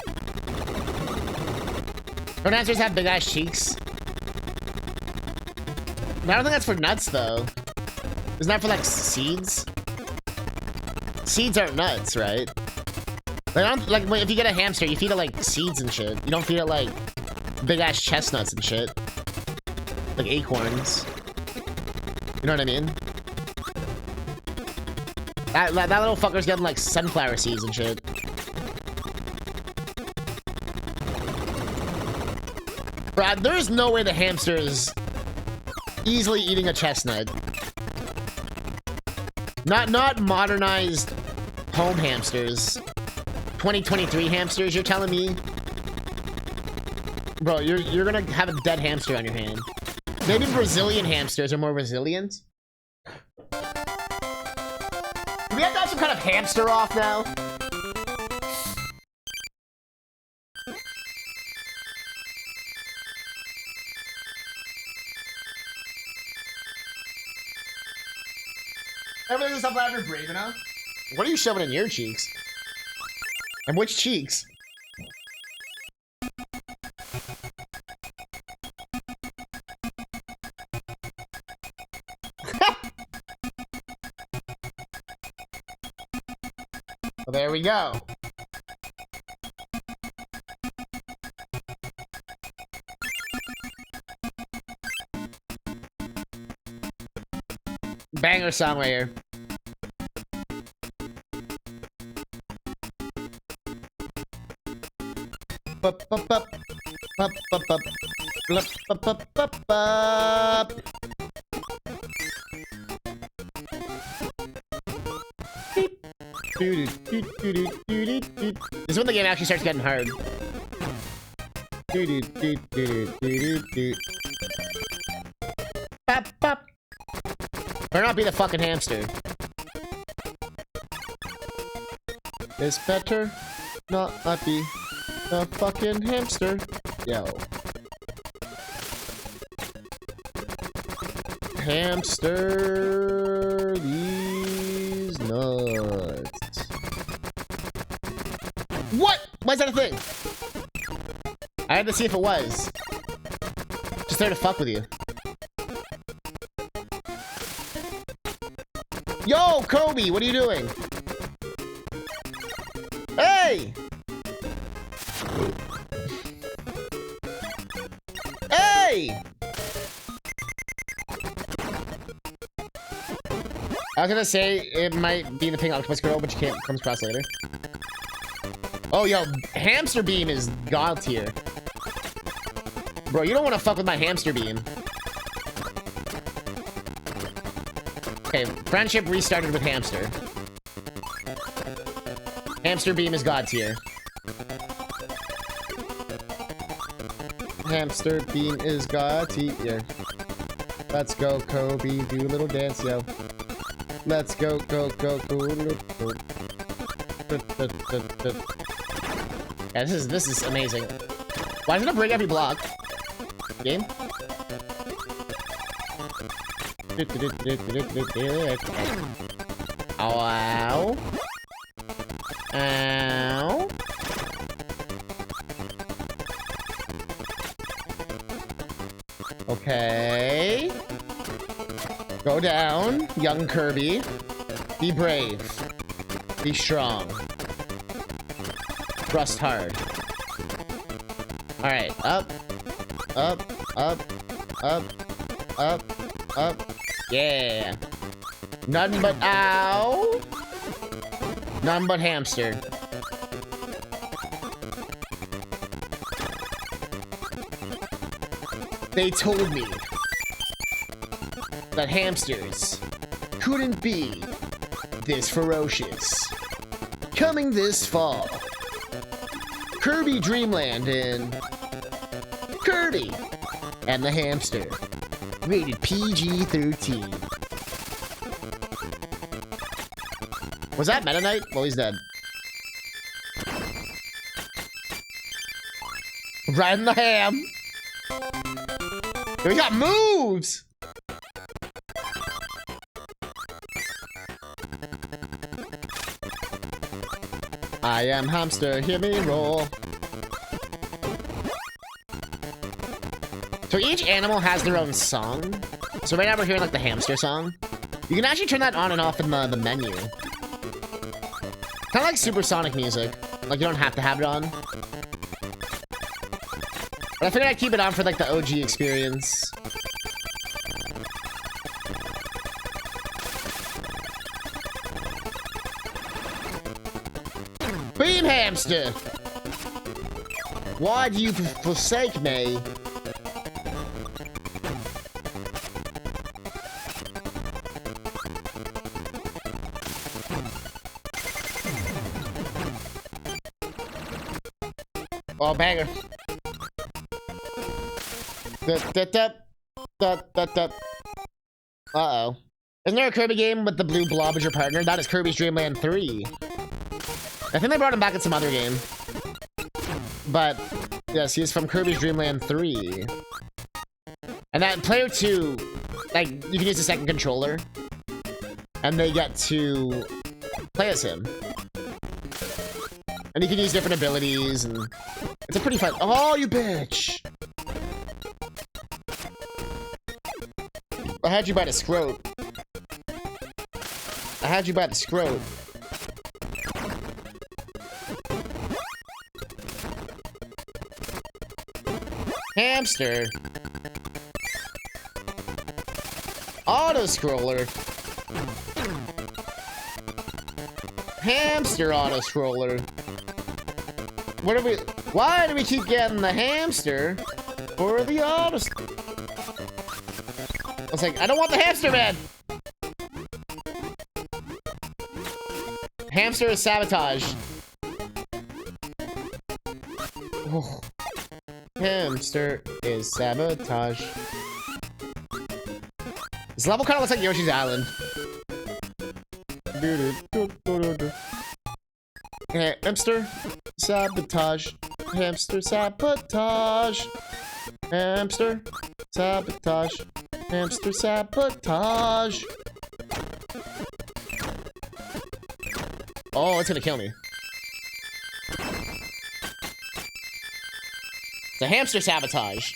Don't hamsters have big-ass cheeks? I don't think that's for nuts, though. Isn't that for, like, seeds? Seeds aren't nuts, right? Like, I don't, like, if you get a hamster, you feed it, like, seeds and shit. You don't feed it, like, big-ass chestnuts and shit. Like acorns. You know what I mean? That little fucker's getting, like, sunflower seeds and shit. Bro, there's no way the hamster is easily eating a chestnut. Not modernized home hamsters. 2023 hamsters, you're telling me? Bro, you're gonna have a dead hamster on your hand. Maybe Brazilian hamsters are more resilient? Do we have to have some kind of hamster off now? Everything is up ever brave enough? What are you shoving in your cheeks? And which cheeks? There we go. Banger song right here. Bup, bup, bup. Bup, bup, bup. Blup, bup, bup, bup, bup. Beep. Doo, doo, doo, doo, doo, doo, doo. This is when the game actually starts getting hard. Doo, doo, doo, doo, doo, doo, doo. Bop, bop. Better not be the fucking hamster. It's better not be the fucking hamster. Yo. Hamster these nuts. What? Why is that a thing? I had to see if it was. Just there to fuck with you. Yo, Kobe, what are you doing? Hey! Hey! I was gonna say it might be the pink octopus girl, but you can't comes across later. Oh, yo, hamster beam is god tier. Bro, you don't want to fuck with my hamster beam. Okay, friendship restarted with hamster. Hamster beam is god tier. Hamster beam is god tier. Let's go, Kobe. Do a little dance, yo. Let's go, go, go, go. Yeah, this is amazing. Why did it break every block? Game? Ow. Ow. Okay. Go down, young Kirby. Be brave. Be strong. Thrust hard. Alright, up. Up, up, up, up, up. Yeah. None but ow. None but hamster. They told me that hamsters couldn't be this ferocious. Coming this fall, Kirby Dreamland and Kirby and the hamster. Rated PG-13. Was that Meta Knight? Well, he's dead. Riding the ham. We got moves! I am hamster, hear me roar. So each animal has their own song. So right now we're hearing like the hamster song. You can actually turn that on and off in the menu. Kind of like supersonic music. Like you don't have to have it on. But I figured I'd keep it on for like the OG experience. Beam hamster! Why do you forsake me? Oh, banger. Uh-oh. Isn't there a Kirby game with the blue blob as your partner? That is Kirby's Dream Land 3. I think they brought him back in some other game. But, yes, he's from Kirby's Dream Land 3. And that player 2, like, you can use the second controller. And they get to play as him. And you can use different abilities, and it's a pretty fun— oh, you bitch! I had you by the scrote. I had you by the scrote. Hamster. Auto-scroller. Hamster auto-scroller. What do we... Why do we keep getting the hamster for the auto... I was like, I don't want the hamster, man! Hamster is sabotage. Oh. Hamster is sabotage. This level kind of looks like Yoshi's Island. Hamster sabotage. Hamster sabotage. Hamster sabotage. Hamster sabotage. Oh, it's gonna kill me. The hamster sabotage.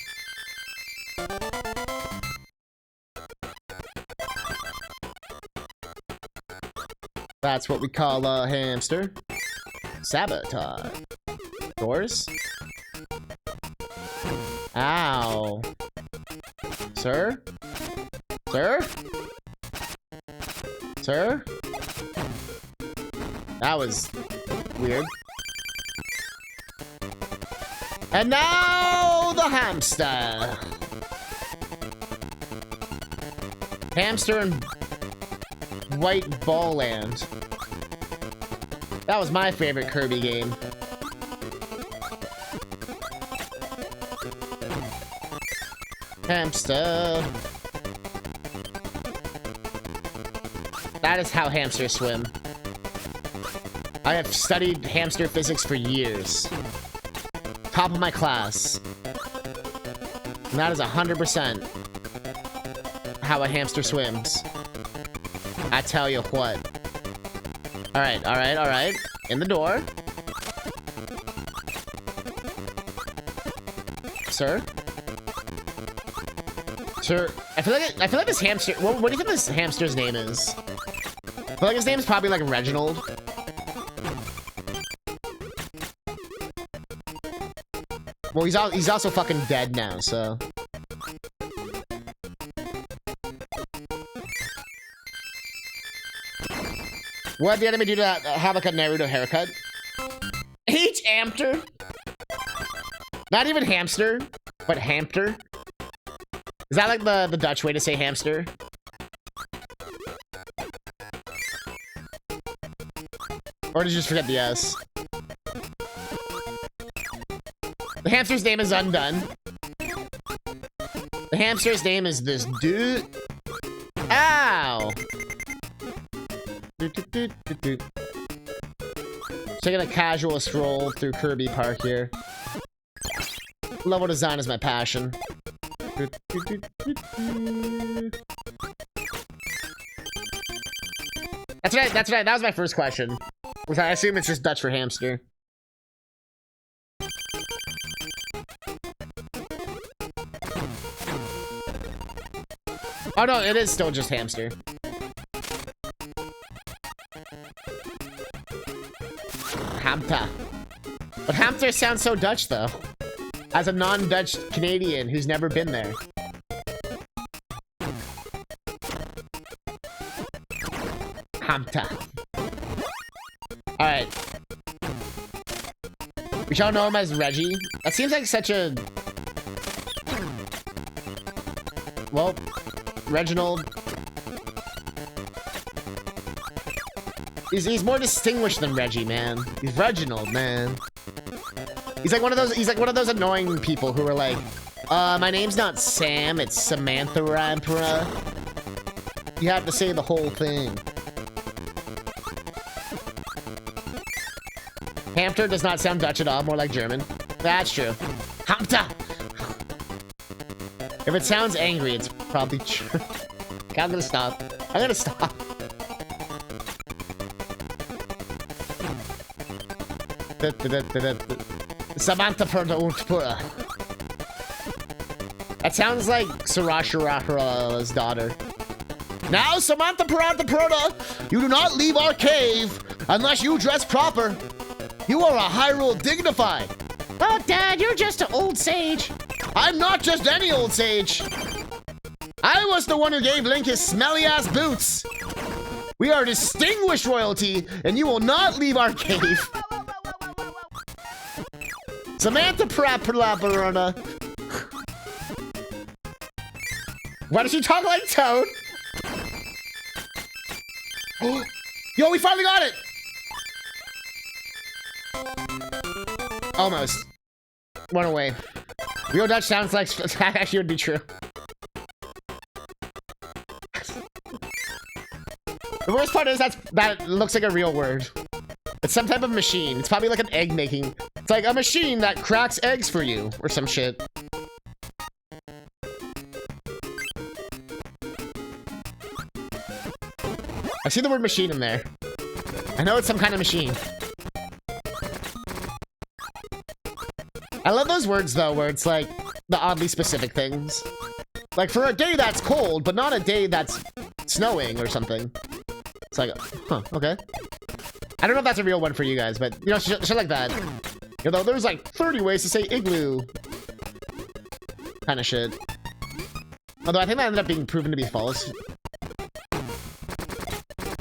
That's what we call a hamster. Sabotage. Doors? Ow. Sir? Sir? Sir? That was weird. And now the hamster. Hamster and White Ball Land. That was my favorite Kirby game. Hamster. That is how hamsters swim. I have studied hamster physics for years. Top of my class. And that is 100% how a hamster swims. I tell you what. Alright, alright, alright. In the door. Sir? Sir, I feel like this hamster... What do you think this hamster's name is? I feel like his name is probably like Reginald. Well, he's also fucking dead now, so... What did the enemy do to have like a Naruto haircut? Each hamster? Not even hamster, but hamster? Is that like the Dutch way to say hamster? Or did you just forget the S? The hamster's name is Undone. The hamster's name is this dude. Ow! Taking a casual stroll through Kirby Park here. Level design is my passion. That's right, that's right. That was my first question. I assume it's just Dutch for hamster. Oh no, it is still just hamster. Hamster. But hamster sounds so Dutch though. As a non-Dutch Canadian who's never been there. Hamster. Alright. We shall know him as Reggie. That seems like such a... Well, Reginald. He's more distinguished than Reggie, man. He's Reginald, man. He's like one of those annoying people who are like, my name's not Sam, it's Samantha Rampera. You have to say the whole thing. Hamster does not sound Dutch at all, more like German. That's true. Hamster! If it sounds angry, it's probably true. Okay, I'm gonna stop. I'm gonna stop. Samantha Pura. That sounds like Sarashara's daughter. Now, Samantha Pura, you do not leave our cave unless you dress proper. You are a Hyrule dignified. Oh, Dad, you're just an old sage. I'm not just any old sage. I was the one who gave Link his smelly-ass boots. We are distinguished royalty, and you will not leave our cave. Samantha Prapalaparona. Why does she talk like Toad? Yo, we finally got it! Almost. One away. Real Dutch sounds like that actually would be true. The worst part is that it looks like a real word. It's some type of machine. It's probably like an egg making. It's like a machine that cracks eggs for you or some shit. I see the word machine in there. I know it's some kind of machine. I love those words though, where it's like the oddly specific things. Like for a day that's cold, but not a day that's snowing or something. It's like, huh, okay. I don't know if that's a real one for you guys, but you know, shit like that. You know, there's like 30 ways to say igloo. Kind of shit. Although I think that ended up being proven to be false.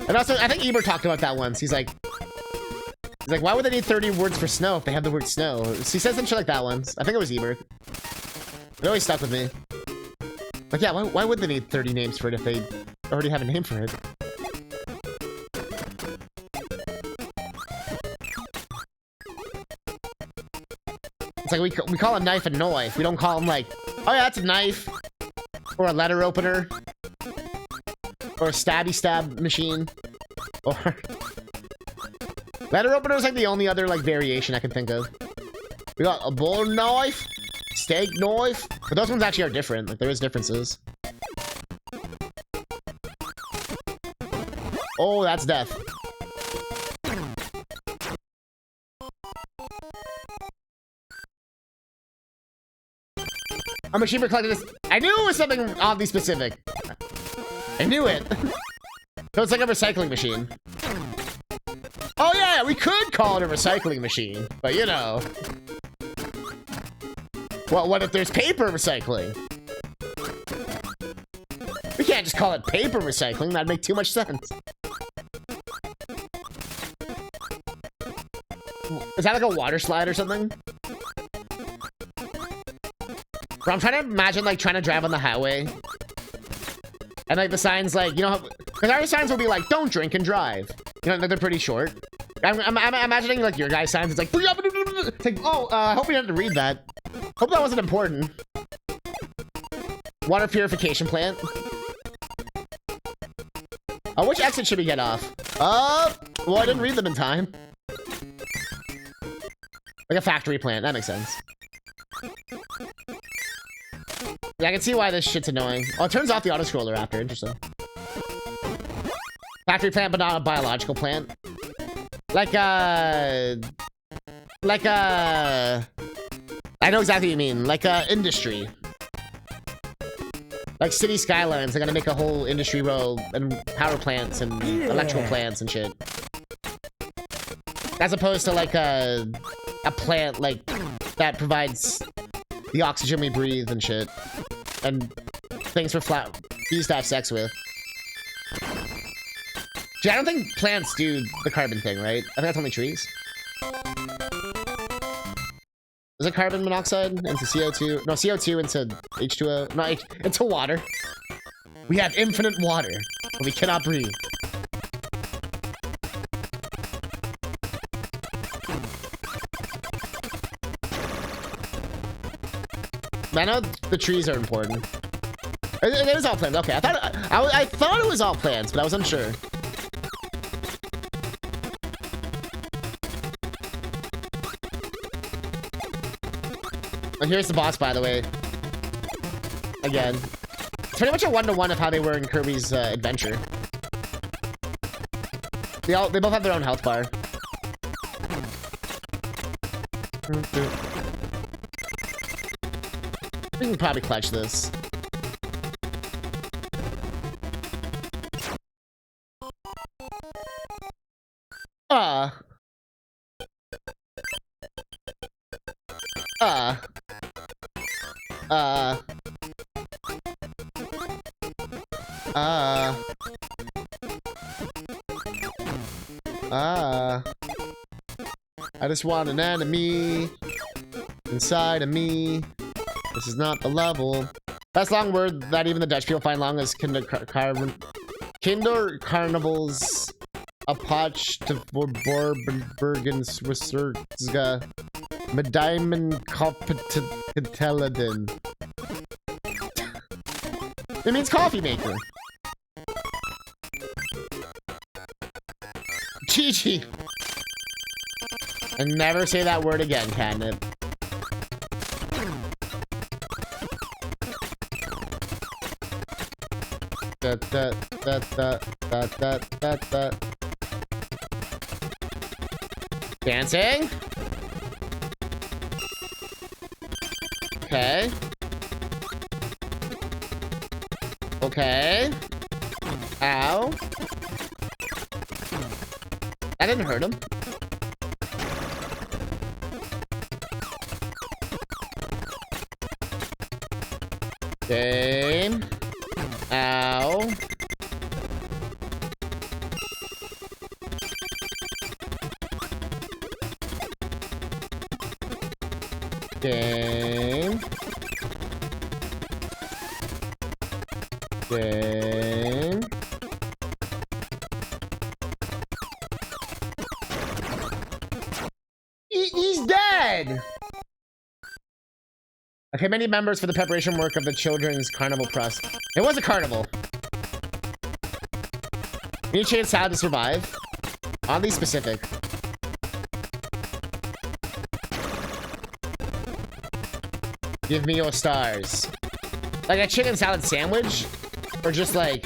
And also, I think Eber talked about that once. He's like, why would they need 30 words for snow if they have the word snow? He says some shit like that once. I think it was Eber. It always stuck with me. Like, yeah, why would they need 30 names for it if they already have a name for it? It's like we call a knife a knife. We don't call them like, oh yeah, that's a knife. Or a letter opener. Or a stabby stab machine. Or letter opener is like the only other like variation I can think of. We got a bowl knife, steak knife, but those ones actually are different. Like there is differences. Oh, that's death. A machine for collecting this. I knew it was something oddly specific. I knew it. So it's like a recycling machine. Oh yeah, we could call it a recycling machine, but you know. Well, what if there's paper recycling? We can't just call it paper recycling. That'd make too much sense. Is that like a water slide or something? Bro, I'm trying to imagine like trying to drive on the highway. And like the signs like, you know, because our signs will be like, don't drink and drive. You know, they're pretty short. I'm imagining like your guys' signs, it's like, oh, I hope you had to read that. Hope that wasn't important. Water purification plant. Oh, which exit should we get off? Well, I didn't read them in time. Like a factory plant, that makes sense. Yeah, I can see why this shit's annoying. Oh, it turns off the auto-scroller after, interesting. Factory plant, but not a biological plant. I know exactly what you mean. Like, industry. Like city skylines, they're gonna make a whole industry row and power plants and electrical plants and shit. As opposed to like a plant like that provides the oxygen we breathe and shit. And things for bees to have sex with. Gee, I don't think plants do the carbon thing, right? I think that's only trees. Is it carbon monoxide into CO2? No, CO2 into H2O. No, into water. We have infinite water, but we cannot breathe. I know the trees are important. It is all plants. Okay, I thought it was all plants, but I was unsure. And here's the boss, by the way. Again. It's pretty much a one-to-one of how they were in Kirby's Adventure. They both have their own health bar. We can probably clutch this. I just want an enemy inside of me. This is not the level. That's long word that even the Dutch people find long as Kinder Carnivals Apach to Borbergen Swisserga Medaimen Competenteladen. It means coffee maker. Chi-chi. And never say that word again, Catnip. Dancing? Okay. Okay. Ow. That didn't hurt him. Game. Ow. Game. Game. He's dead! Okay, many members for the preparation work of the Children's Carnival Press. It was a carnival. You need change salad to survive. Oddly specific. Give me your stars. Like a chicken salad sandwich? Or just like...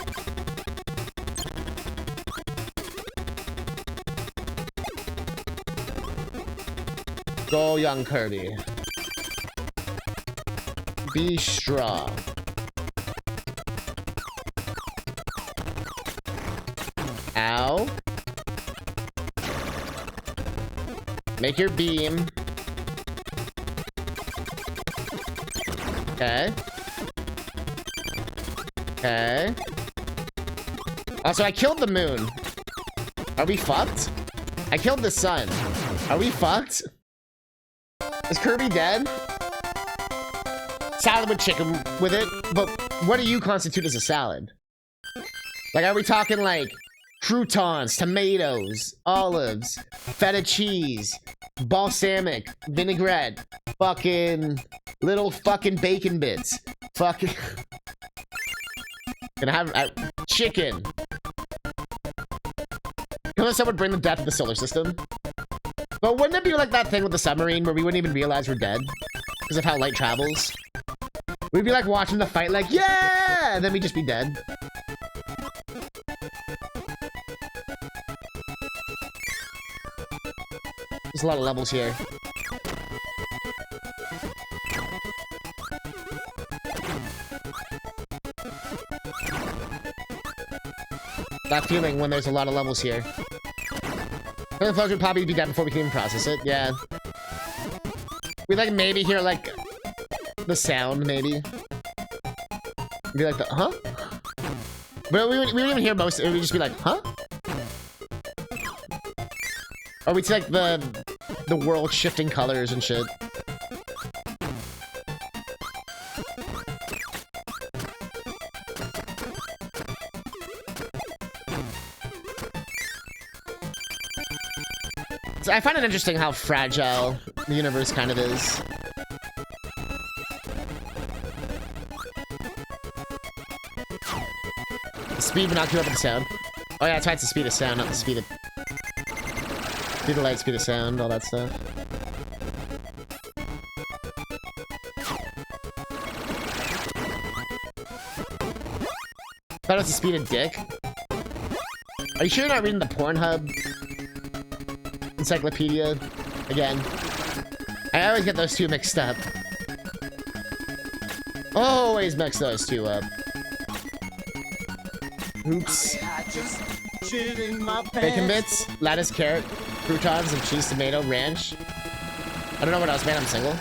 Go, young Kirby. Be strong. Ow. Make your beam. Okay. Okay. Also, I killed the moon. Are we fucked? I killed the sun. Are we fucked? Is Kirby dead? Salad with chicken with it, but what do you constitute as a salad? Like, are we talking like croutons, tomatoes, olives, feta cheese, balsamic, vinaigrette, fucking little fucking bacon bits, fucking gonna have chicken? Unless someone bring the death of the solar system. But wouldn't it be like that thing with the submarine where we wouldn't even realize we're dead because of how light travels? We'd be like watching the fight like, yeah! And then we'd just be dead. There's a lot of levels here. That feeling when there's a lot of levels here. The flows would probably be dead before we can even process it, yeah. We'd like maybe hear like the sound, maybe. Be like the, huh? But we wouldn't even hear most, it would just be like, huh? Or we'd see like the world shifting colors and shit. So I find it interesting how fragile the universe kind of is. The speed would not keep up with the sound. Oh yeah, that's right, it's the speed of sound, not the speed of... Speed of light, speed of sound, all that stuff. Thought it was the speed of dick. Are you sure you're not reading the Pornhub encyclopedia again? I always get those two mixed up. Always mix those two up. Oops. Bacon bits, lettuce, carrot, croutons, and cheese, tomato, ranch. I don't know what else, man. I'm single.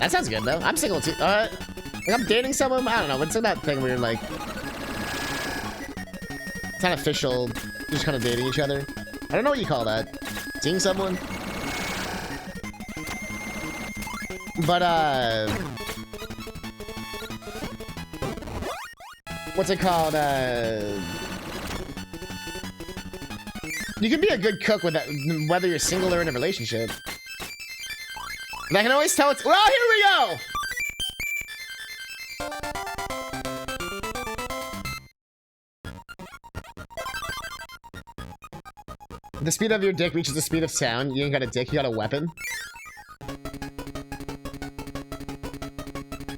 That sounds good though. I'm single too. Like I'm dating someone. I don't know. What's that thing where you're like, it's not official. You're just kind of dating each other. I don't know what you call that. Seeing someone. But what's it called? You can be a good cook with that, whether you're single or in a relationship. And I can always tell it's. Well, here we go. The speed of your dick reaches the speed of sound. You ain't got a dick, you got a weapon.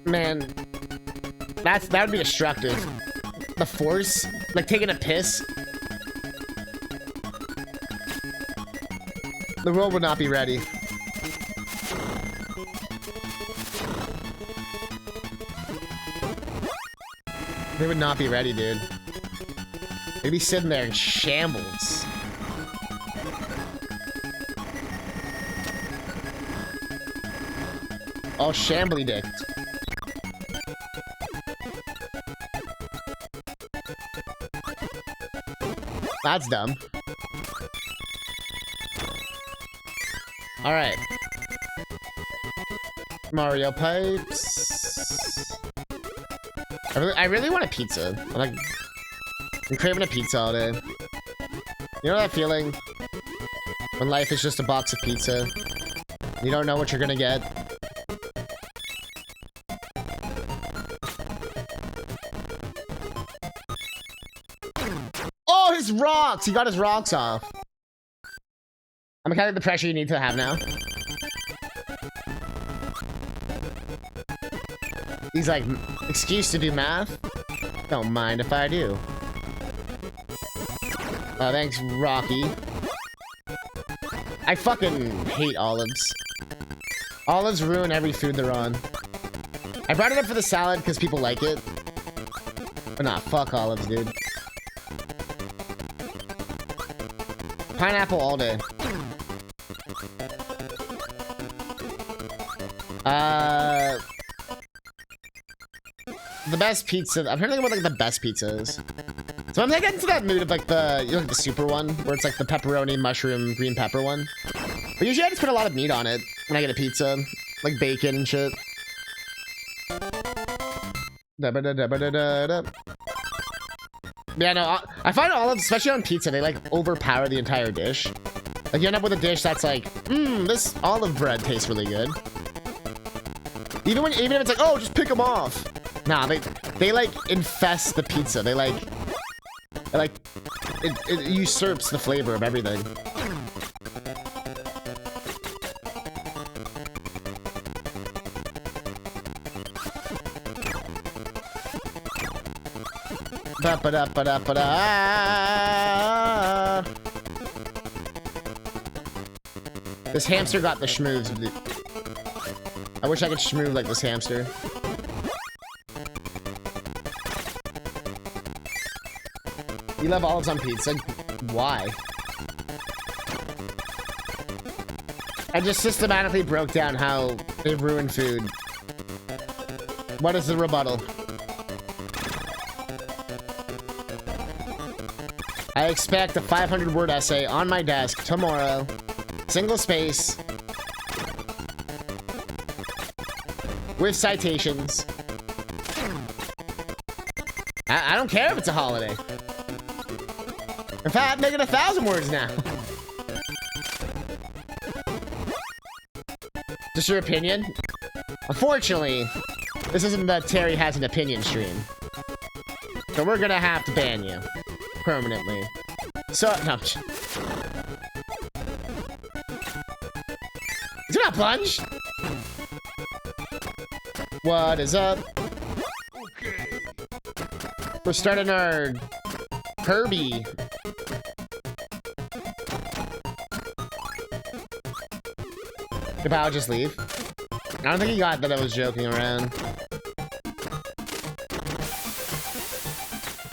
Man, that would be destructive. The force, like taking a piss. The world would not be ready. They would not be ready, dude. They'd be sitting there in shambles. All shambly dick. That's dumb. Alright. Mario pipes. I really want a pizza. I'm craving a pizza all day. You know that feeling? When life is just a box of pizza. You don't know what you're gonna get. Oh, his rocks! He got his rocks off. I'm kind of the pressure you need to have now. He's like, excuse to do math? Don't mind if I do. Oh, thanks, Rocky. I fucking hate olives. Olives ruin every food they're on. I brought it up for the salad because people like it. But nah, fuck olives, dude. Pineapple all day. The best pizza. I'm trying to think about like the best pizzas. So I'm gonna get into that mood of like the, you know, like the super one, where it's like the pepperoni, mushroom, green pepper one. But usually I just put a lot of meat on it when I get a pizza, like bacon and shit. Yeah, no, I find olives, especially on pizza, they like overpower the entire dish. Like you end up with a dish that's like, this olive bread tastes really good. Even if it's like, oh, just pick them off. Nah, they like infest the pizza. It usurps the flavor of everything. Ba-ba-da-ba-da-ba-da. This hamster got the schmooze. I wish I could schmoo like this hamster. You love olives on pizza? Why? I just systematically broke down how they ruin food. What is the rebuttal? I expect a 500-word essay on my desk tomorrow. Single space. With citations. I don't care if it's a holiday. In fact, make it 1,000 words now. Just your opinion? Unfortunately, this isn't the Terry has an opinion stream. So we're gonna have to ban you. Permanently. So, no. Is it not plunge? What is up? Okay. We're starting our Kirby. Did Bao just leave? I don't think he got that I was joking around.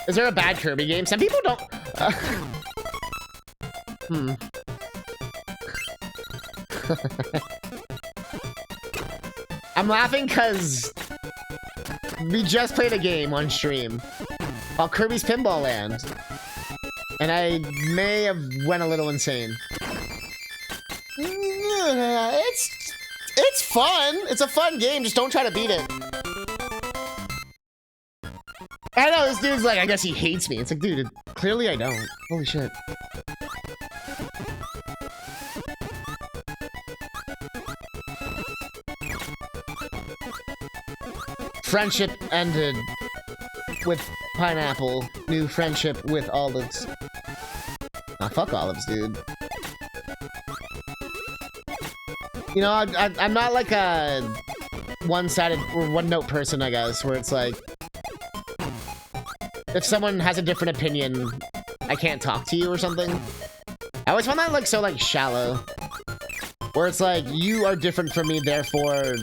Is there a bad Kirby game? Some people don't... I'm laughing because we just played a game on stream called Kirby's Pinball Land. And I may have went a little insane. It's fun. It's a fun game. Just don't try to beat it. I know, this dude's like, I guess he hates me. It's like, dude, clearly I don't. Holy shit. Friendship ended with pineapple. New friendship with olives. Nah, fuck olives, dude. You know, I'm not like a one-sided or one-note person, I guess, where it's like, if someone has a different opinion, I can't talk to you or something. I always find that like so like shallow, where it's like you are different from me, therefore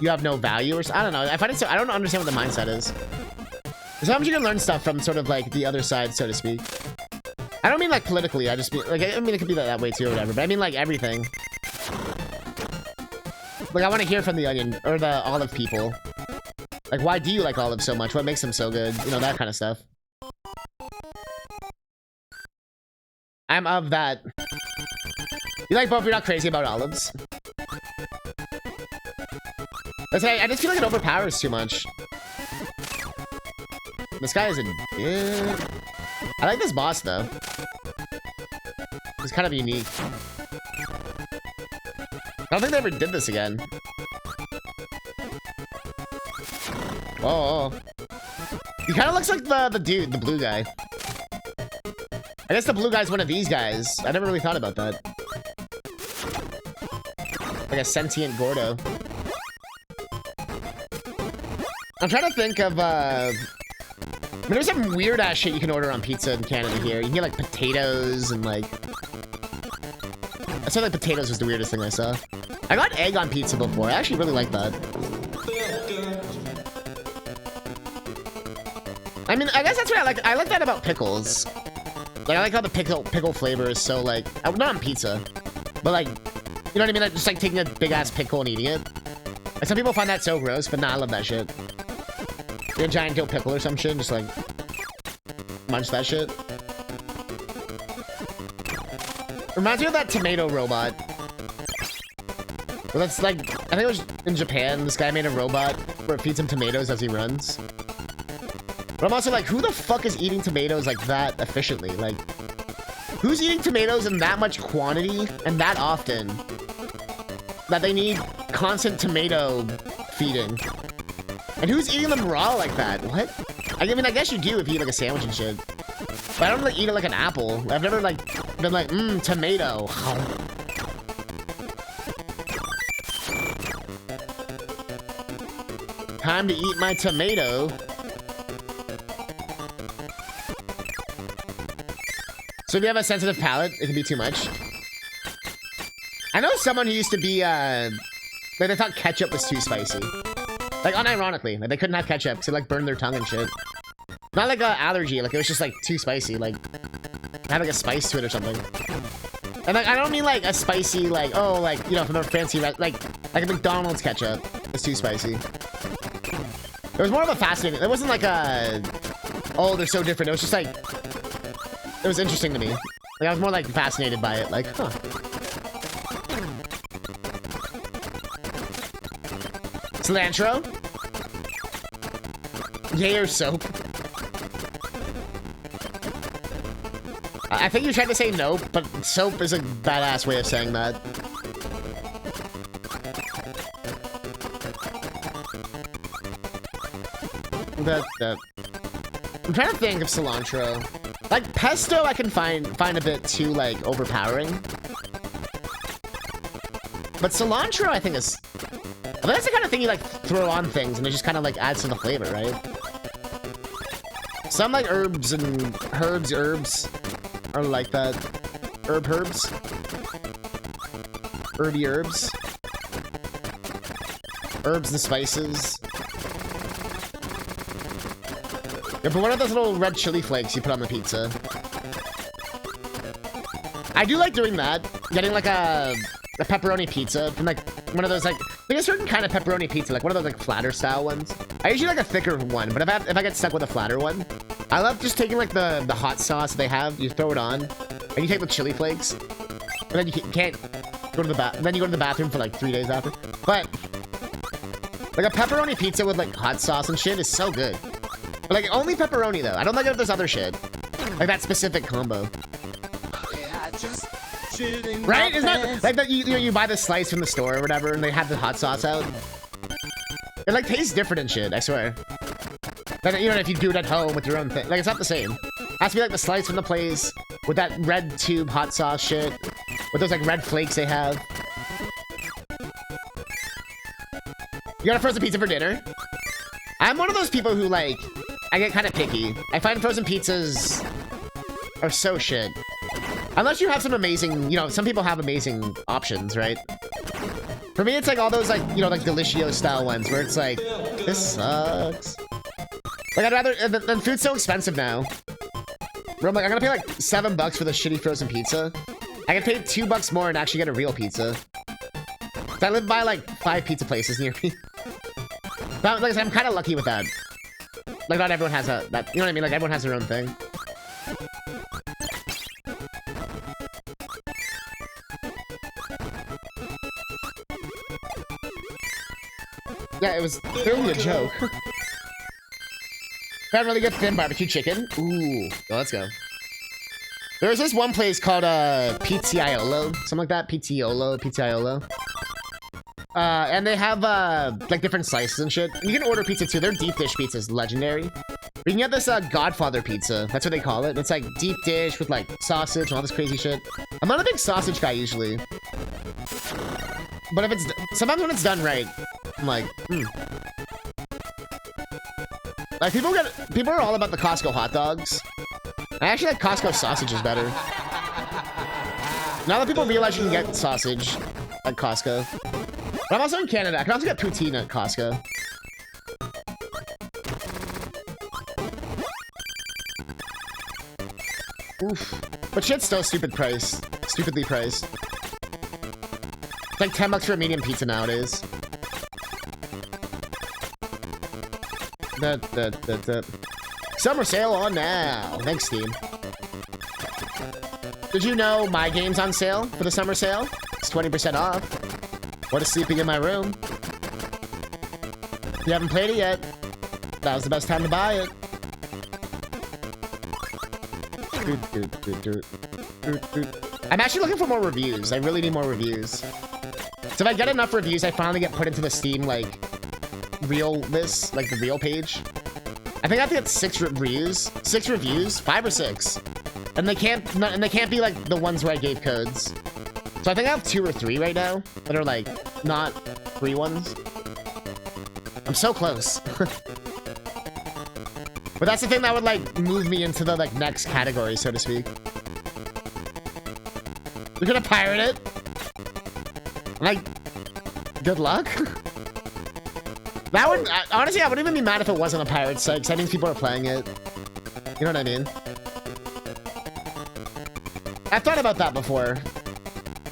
you have no value, or I don't know. I find it so I don't understand what the mindset is. Sometimes you can learn stuff from sort of like the other side, so to speak. I don't mean like politically. I just mean like I mean it could be that way too or whatever. But I mean like everything. Like I want to hear from the onion or the olive people. Like, why do you like olives so much? What makes them so good? You know, that kind of stuff. I'm of that. You like both, you're not crazy about olives. I just feel like it overpowers too much. This guy is a dick. I like this boss, though. It's kind of unique. I don't think they ever did this again. Oh. He kind of looks like the dude, the blue guy. I guess the blue guy's one of these guys. I never really thought about that. Like a sentient Gordo. I'm trying to think of, I mean, there's some weird-ass shit you can order on pizza in Canada here. You can get, like, potatoes and, like... I saw, like, potatoes was the weirdest thing I saw. I got egg on pizza before. I actually really like that. I mean, I guess that's what I like. I like that about pickles. Like, I like how the pickle flavor is so, like... Not on pizza. But, like... You know what I mean? Like, just, like, taking a big-ass pickle and eating it. Like, some people find that so gross, but nah, I love that shit. Get a giant dill pickle or some shit and just, like... munch that shit. Reminds me of that tomato robot. Well, that's, like... I think it was in Japan. This guy made a robot where it feeds him tomatoes as he runs. But I'm also like, who the fuck is eating tomatoes like that efficiently? Like, who's eating tomatoes in that much quantity and that often that they need constant tomato feeding? And who's eating them raw like that? What? I mean, I guess you do if you eat like a sandwich and shit. But I don't like eat it like an apple. I've never like been like, tomato. Time to eat my tomato. So if you have a sensitive palate, it can be too much. I know someone who used to be, like, they thought ketchup was too spicy. Like, unironically. Like, they couldn't have ketchup because it, like, burned their tongue and shit. Not like an allergy. Like, it was just, like, too spicy. Like, it had, like, a spice to it or something. And, like, I don't mean, like, a spicy, like, oh, like, you know, from a fancy, like a McDonald's ketchup. It's too spicy. It was more of a fascinating... It wasn't like a... Oh, they're so different. It was just, like... It was interesting to me. Like, I was more, like, fascinated by it. Like, huh. Cilantro? Yay or soap? I think you tried to say nope, but soap is a badass way of saying that. I'm trying to think of cilantro. Like, pesto I can find a bit too, like, overpowering. But cilantro, I think, is... I mean, that's the kind of thing you, like, throw on things, and it just kind of, like, adds to the flavor, right? Some, like, herbs and herbs are like that. Herbs. Herby herbs. Herbs and spices. Yeah, but what are those little red chili flakes you put on the pizza? I do like doing that. Getting like a pepperoni pizza from like one of those like Like a certain kind of pepperoni pizza, like one of those like flatter style ones. I usually like a thicker one, but if I get stuck with a flatter one, I love just taking like the hot sauce they have. You throw it on, and you take the chili flakes, and then you can't go to the bath. Then you go to the bathroom for like 3 days after. But like a pepperoni pizza with like hot sauce and shit is so good. But like only pepperoni though. I don't like it if there's other shit. Like that specific combo. Right? Isn't that like that? You buy the slice from the store or whatever, and they have the hot sauce out. It like tastes different and shit. I swear. Than, you know, if you do it at home with your own thing, like it's not the same. It has to be like the slice from the place with that red tube hot sauce shit, with those like red flakes they have. You got a frozen pizza for dinner? I'm one of those people who like, I get kind of picky. I find frozen pizzas are so shit. Unless you have some amazing, you know, some people have amazing options, right? For me, it's like all those like, you know, like Delicios style ones where it's like, this sucks. Like I'd rather, then food's so expensive now. Where I'm like, I'm gonna pay like $7 for the shitty frozen pizza. I can pay $2 more and actually get a real pizza. So I live by like 5 pizza places near me. But like I said, I'm kind of lucky with that. Like not everyone has that, you know what I mean? Like everyone has their own thing. Yeah, it was clearly a joke. Got really good thin barbecue chicken. Ooh, well, let's go. There's this one place called Pizziaiolo, something like that. Pizziaiolo. And they have like different slices and shit. You can order pizza too. Their deep dish pizza is legendary. You can get this Godfather pizza. That's what they call it. It's like deep dish with like sausage and all this crazy shit. I'm not a big sausage guy usually, but if it's sometimes when it's done right, I'm like, Like people are all about the Costco hot dogs. I actually like Costco sausages better. Now that people realize you can get sausage at Costco. But I'm also in Canada. I can also get poutine at Costco. Oof. But shit's still stupidly priced. It's like $10 for a medium pizza nowadays. Summer sale on now. Thanks, Steam. Did you know my game's on sale for the summer sale? It's 20% off. What is sleeping in my room? If you haven't played it yet, that was the best time to buy it. I'm actually looking for more reviews. I really need more reviews. So if I get enough reviews, I finally get put into the Steam, like, like the real page. I think I have to get 6 reviews. 6 reviews? 5 or 6. And they can't be like the ones where I gave codes. So I think I have 2 or 3 right now that are like not free ones. I'm so close. But that's the thing that would like move me into the like next category, so to speak. You're gonna pirate it? Like, good luck. That would honestly, I wouldn't even be mad if it wasn't a pirate site, because that means people are playing it. You know what I mean? I've thought about that before.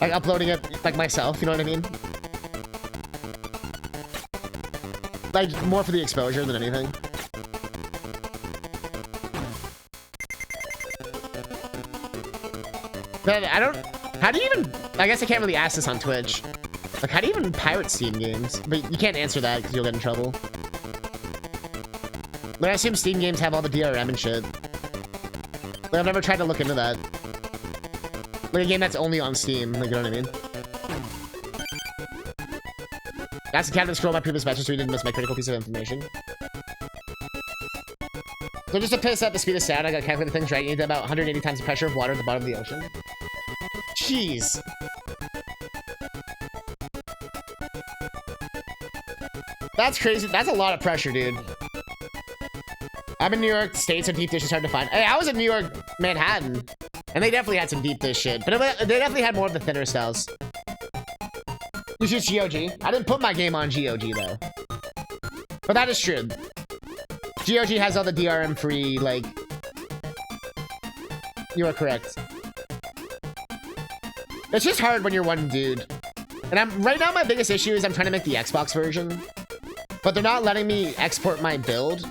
Like uploading it like myself, you know what I mean? Like more for the exposure than anything. But I don't, how do you even, I guess I can't really ask this on Twitch. Like, how do you even pirate Steam games? But you can't answer that because you'll get in trouble. Like, I assume Steam games have all the DRM and shit. Like, I've never tried to look into that. Like a game that's only on Steam, like, you know what I mean? That's the cat that scroll my previous matches so you didn't miss my critical piece of information. So just to piss at the speed of sound, I got calculated things right. You need about 180 times the pressure of water at the bottom of the ocean. Jeez. That's crazy. That's a lot of pressure, dude. I'm in New York State, so deep dish is hard to find. Hey, I was in New York, Manhattan, and they definitely had some deep dish shit, but they definitely had more of the thinner styles. You should GOG. I didn't put my game on GOG, though. But that is true. GOG has all the DRM free, like... You are correct. It's just hard when you're one dude. And right now my biggest issue is I'm trying to make the Xbox version, but they're not letting me export my build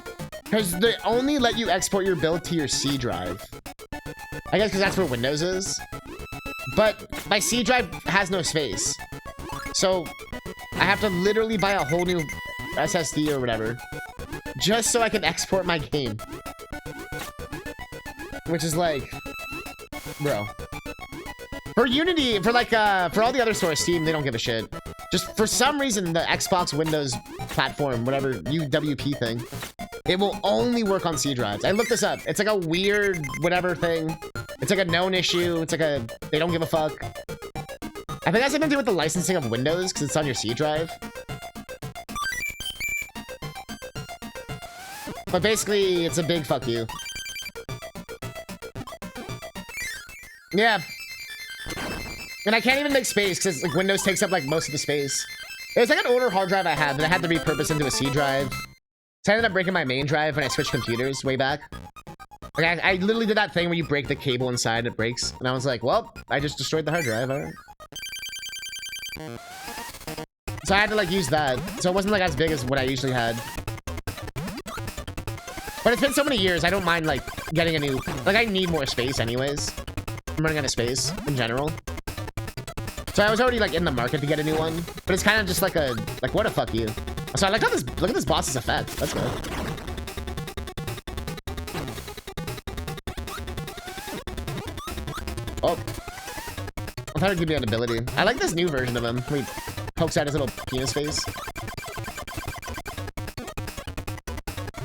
because they only let you export your build to your C drive. I guess because that's where Windows is. But my C drive has no space. So I have to literally buy a whole new SSD or whatever just so I can export my game. Which is like, bro. For Unity, for like, for all the other stores, Steam, they don't give a shit. Just for some reason, the Xbox Windows platform, whatever UWP thing, it will only work on C drives. I looked this up. It's like a weird whatever thing. It's like a known issue. It's like a, they don't give a fuck. I think that's something to do with the licensing of Windows because it's on your C drive. But basically, it's a big fuck you. Yeah. And I can't even make space because like Windows takes up like most of the space. It was like an older hard drive I had that I had to repurpose into a C drive. So I ended up breaking my main drive when I switched computers way back. Like I literally did that thing where you break the cable inside and it breaks. And I was like, well, I just destroyed the hard drive. All right. So I had to like use that. So it wasn't like as big as what I usually had. But it's been so many years, I don't mind like getting a new, like I need more space anyways. I'm running out of space in general. So I was already like in the market to get a new one, but it's kind of just like a, like what a fuck you. So I like how this, look at this boss's effect. That's good. Oh. I thought it'd give me an ability. I like this new version of him. Where he pokes out his little penis face.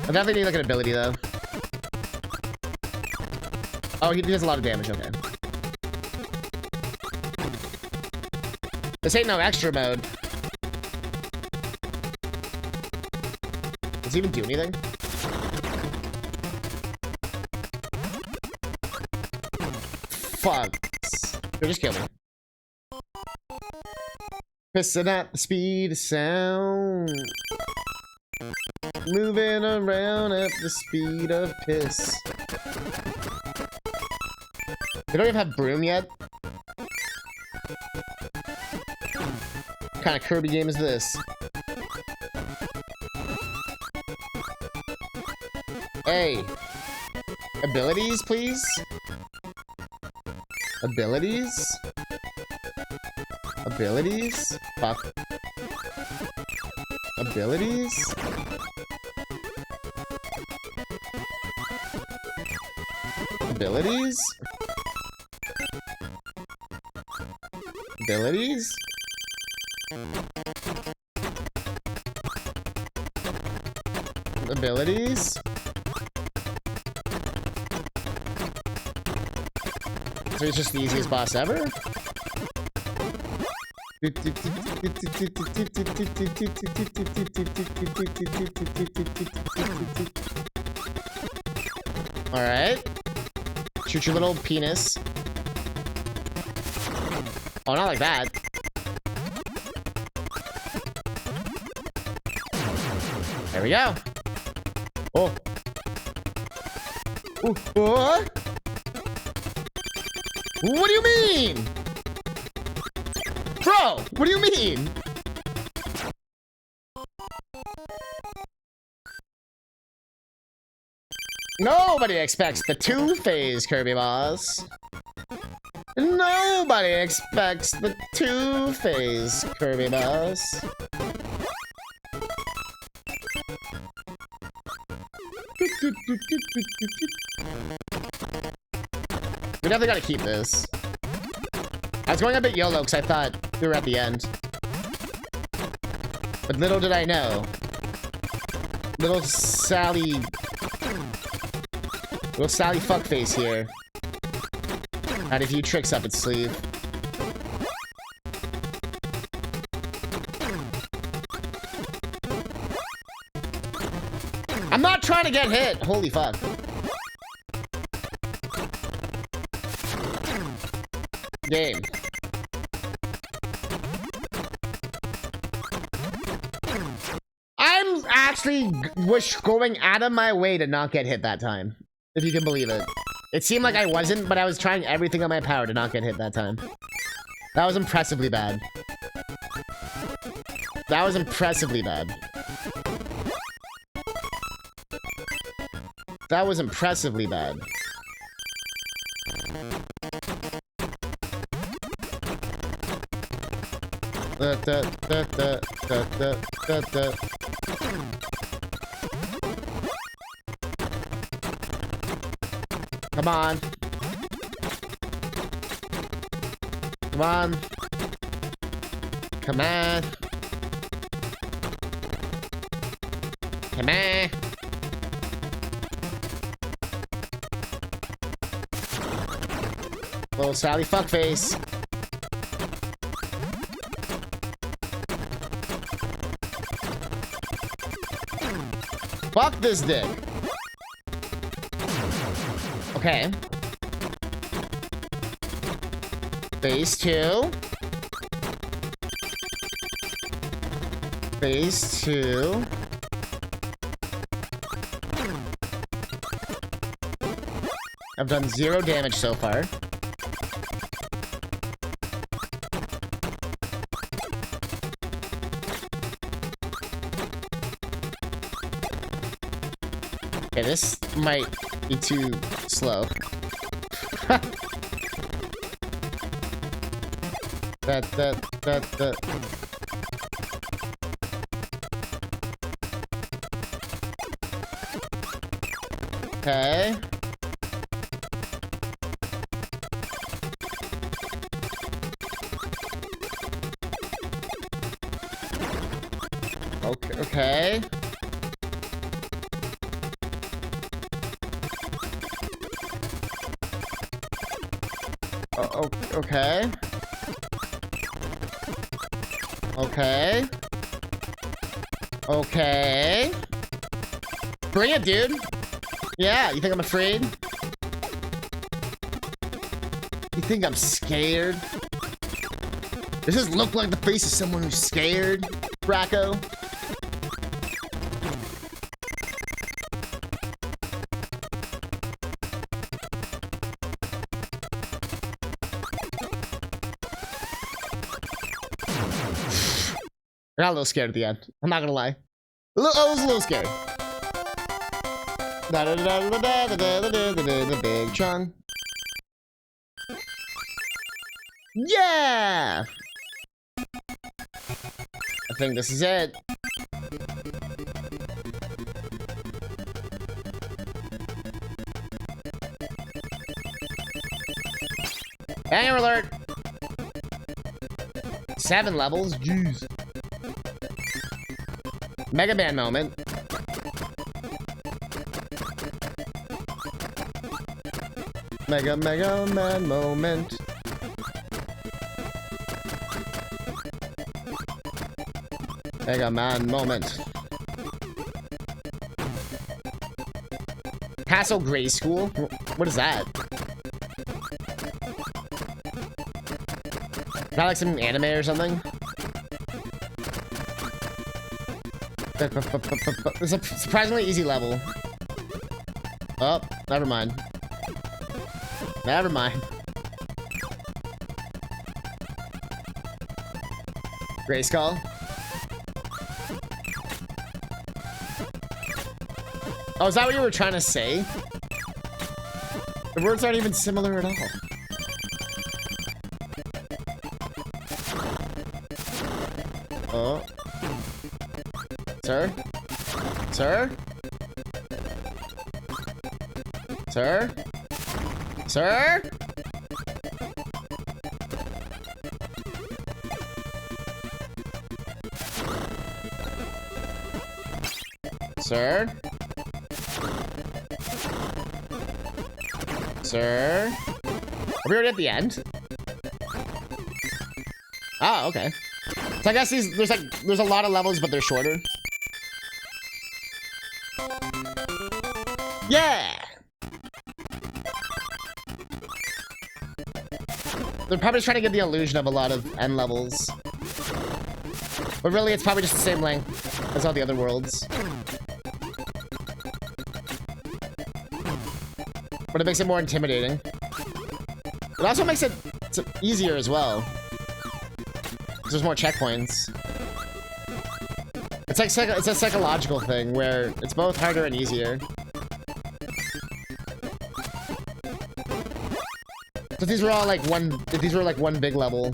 I definitely need like an ability though. Oh, he does a lot of damage, okay. This ain't no extra mode. Does he even do anything? Fuck. Or just kill me. Pissing at the speed of sound. Moving around at the speed of piss. They don't even have broom yet. What kind of Kirby game is this? Hey. Abilities, please? Abilities? Abilities? Fuck. Abilities? Abilities? Abilities? Abilities? So it's just the easiest boss ever? Alright. Shoot your little penis. Oh, not like that. There we go. Oh. Ooh, what? What do you mean? Bro, what do you mean? Nobody expects the two-phase Kirby boss. Nobody expects the two-phase Kirby boss. We definitely gotta keep this. I was going a bit YOLO because I thought we were at the end. But little did I know. Little Sally fuckface here had a few tricks up its sleeve. I'm not trying to get hit! Holy fuck. Game. I'm actually going out of my way to not get hit that time. If you can believe it. It seemed like I wasn't, but I was trying everything on my power to not get hit that time. That was impressively bad. That was impressively bad. That was impressively bad. Come on. Come on. Come on. Come on. Little Sally fuckface. Fuck this dick. Okay. Phase 2. Phase 2. I've done 0 damage so far. Okay, this might be too slow. that. Okay. Okay. Okay. Okay. Okay. Bring it, dude. Yeah, you think I'm afraid? You think I'm scared? Does this look like the face of someone who's scared, Bracco? I got a little scared at the end. I'm not gonna lie. I was a little scared. Big Chung. Yeah! I think this is it. Banger alert! 7 levels? Jeez. Mega Man moment. Mega Man moment. Mega Man moment. Castle Gray School? What is that? Is that like some anime or something? It's a surprisingly easy level. Oh, never mind. Never mind. Gray Skull. Oh, is that what you were trying to say? The words aren't even similar at all. Oh. Sir? Sir? Sir? Sir? Sir? Sir? Are we already at the end? Oh, okay. So I guess there's a lot of levels, but they're shorter. Yeah! They're probably trying to give the illusion of a lot of end levels. But really, it's probably just the same length as all the other worlds. But it makes it more intimidating. It also makes it easier as well. There's more checkpoints. It's like it's a psychological thing where it's both harder and easier. So if these were all like one big level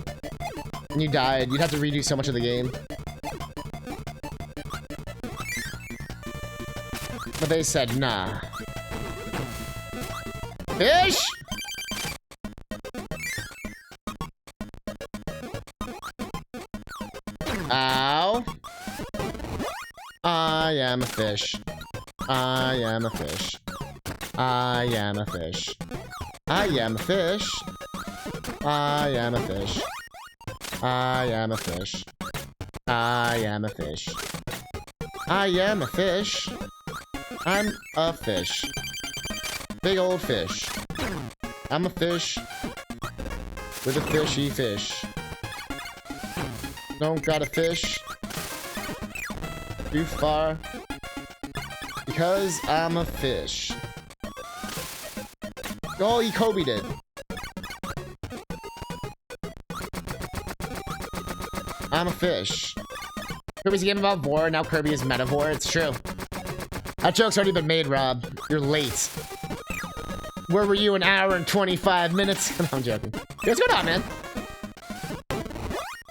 and you died, you'd have to redo so much of the game. But they said nah. Fish! Ow. I am a fish. I am a fish. I am a fish. I am a fish. I am a fish. I am a fish. I am a fish. I am a fish. I'm a fish. Big old fish. I'm a fish with a fishy fish. Don't gotta fish too far because I'm a fish. Oh, he Kobe'd it. I'm a fish. Kirby's a game about vor, now Kirby is Metavore. It's true. That joke's already been made, Rob. You're late. Where were you an hour and 25 minutes? No, I'm joking. What's going on, man?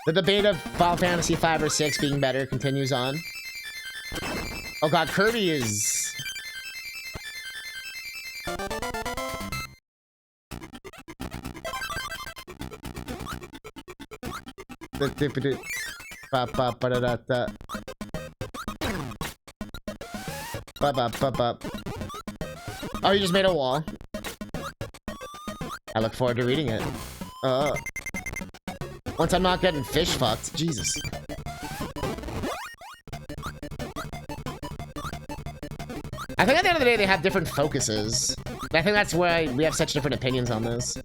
The debate of Final Fantasy 5 or 6 being better continues on. Oh god, Kirby is... Oh, you just made a wall. I look forward to reading it. Once I'm not getting fish fucked. Jesus. I think at the end of the day, they have different focuses. I think that's why we have such different opinions on this.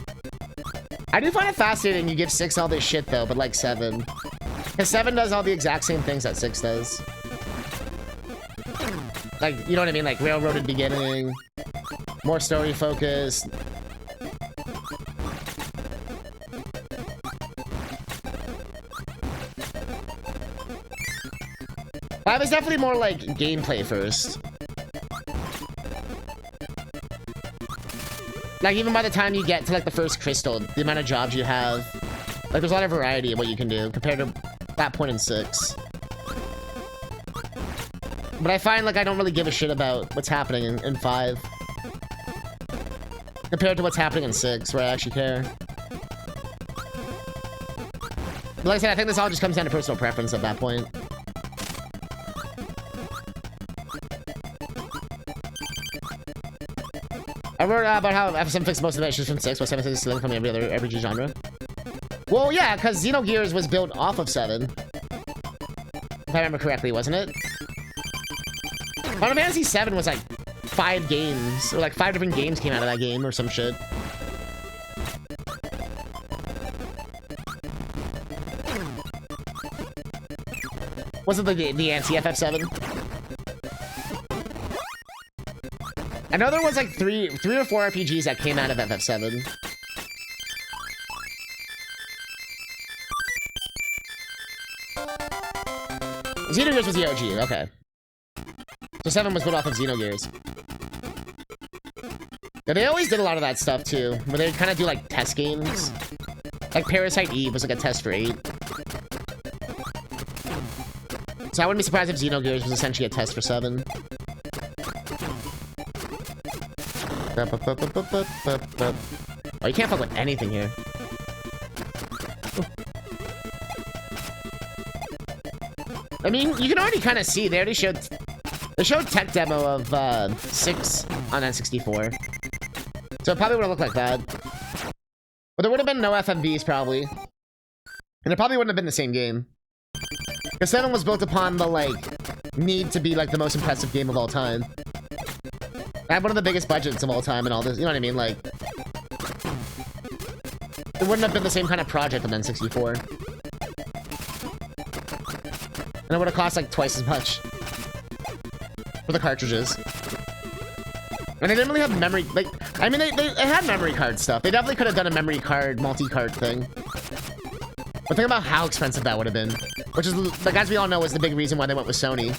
I do find it fascinating you give 6 all this shit, though, but like 7. Because 7 does all the exact same things that 6 does. Like, you know what I mean? Like, railroaded beginning, more story focused. 5 is definitely more like gameplay first. Like, even by the time you get to like the first crystal, the amount of jobs you have, like there's a lot of variety of what you can do compared to that point in 6. But I find like I don't really give a shit about what's happening in 5 compared to what's happening in 6, where I actually care. But like I said, I think this all just comes down to personal preference at that point. I wrote about how FF7 fixed most of the issues from 6, while 7 is stealing from every other RPG genre. Well, yeah, because Xenogears was built off of 7. If I remember correctly, wasn't it? Final Fantasy 7 was like 5 games, or like 5 different games came out of that game, or some shit. Wasn't the anti-FF7? I know there was like 3 or 4 RPGs that came out of FF7. Xenogears was the OG, okay. So 7 was built off of Xenogears. Yeah, they always did a lot of that stuff too, where they kind of do like test games. Like Parasite Eve was like a test for 8. So I wouldn't be surprised if Xenogears was essentially a test for 7. Oh, you can't fuck with anything here. I mean, you can already kind of see. They already showed... They showed tech demo of 6 on N64. So it probably would have looked like that. But there would have been no FMVs, probably. And it probably wouldn't have been the same game. Because 7 was built upon the, like, need to be, like, the most impressive game of all time. I have one of the biggest budgets of all time and all this, you know what I mean? Like, it wouldn't have been the same kind of project on N64. And it would have cost like twice as much for the cartridges. And they didn't really have memory, like, I mean, they had memory card stuff. They definitely could have done a memory card, multi-card thing. But think about how expensive that would have been. Which is, like, as we all know, was the big reason why they went with Sony.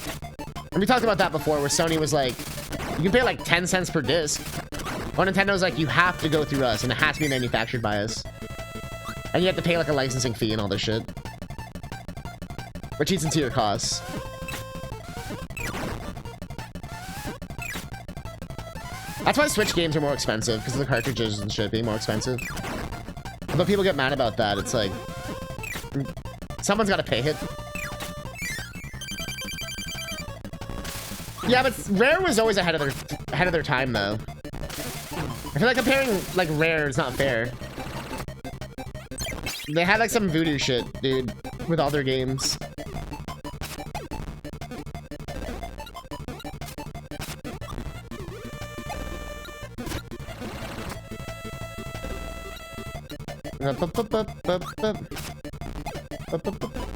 And we talked about that before, where Sony was like, you can pay like 10 cents per disc. Well, Nintendo's like, you have to go through us, and it has to be manufactured by us. And you have to pay like a licensing fee and all this shit. Which eats into your costs. That's why Switch games are more expensive, because of the cartridges and shit being more expensive. Although people get mad about that, it's like, someone's got to pay it. Yeah, but Rare was always ahead of their time, though. I feel like comparing like Rare is not fair. They had like some voodoo shit, dude, with all their games.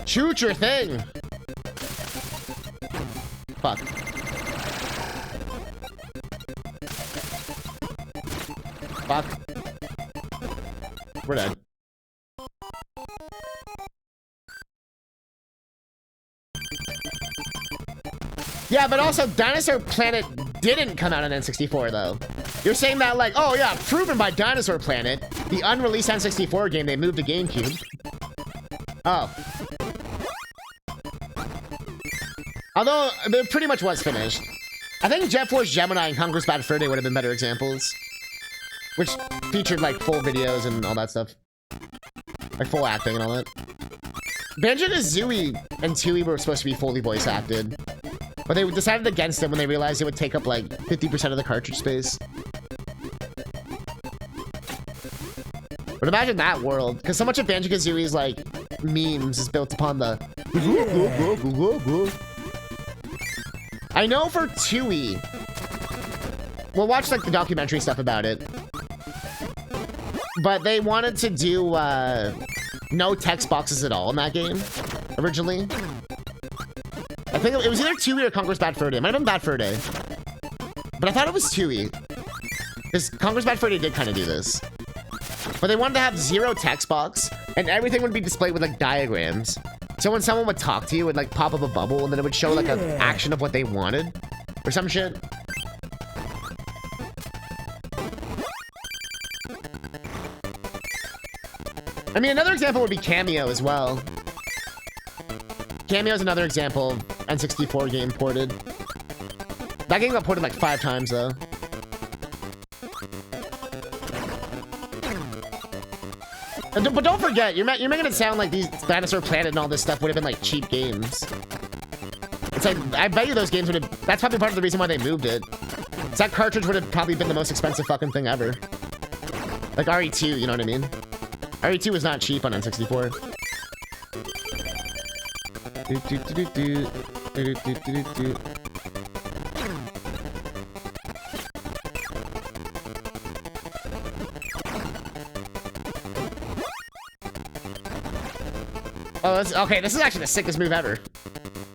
Shoot your thing! Fuck. Fuck. We're dead. Yeah, but also Dinosaur Planet didn't come out on N64 though. You're saying that like, oh yeah, proven by Dinosaur Planet, the unreleased N64 game they moved to GameCube. Oh. Although, it pretty much was finished. I think Jet Force Gemini and Conquer's Bad Fur Day would have been better examples. Which featured like full videos and all that stuff. Like full acting and all that. Banjo-Kazooie and Tooie were supposed to be fully voice acted. But they decided against it when they realized it would take up like 50% of the cartridge space. But imagine that world, because so much of Banjo-Kazooie's like memes is built upon the I know for Tooie, we'll watch like the documentary stuff about it, but they wanted to do no text boxes at all in that game originally. I think it was either Tooie or Conquer's Bad Fur Day. It might have been Bad Fur Day, but I thought it was Tooie, because Conquer's Bad Fur Day did kind of do this. But they wanted to have zero text box, and everything would be displayed with like diagrams. So when someone would talk to you, it would like pop up a bubble, and then it would show like an action of what they wanted, or some shit. I mean, another example would be Cameo as well. Cameo is another example of N64 game ported. That game got ported like 5 times though. But don't forget, you're making it sound like these Dinosaur Planet and all this stuff would have been like cheap games. It's like, I bet you those games would have, that's probably part of the reason why they moved it. So that cartridge would have probably been the most expensive fucking thing ever. Like RE2, you know what I mean? RE2 was not cheap on N64. Oh, okay, this is actually the sickest move ever.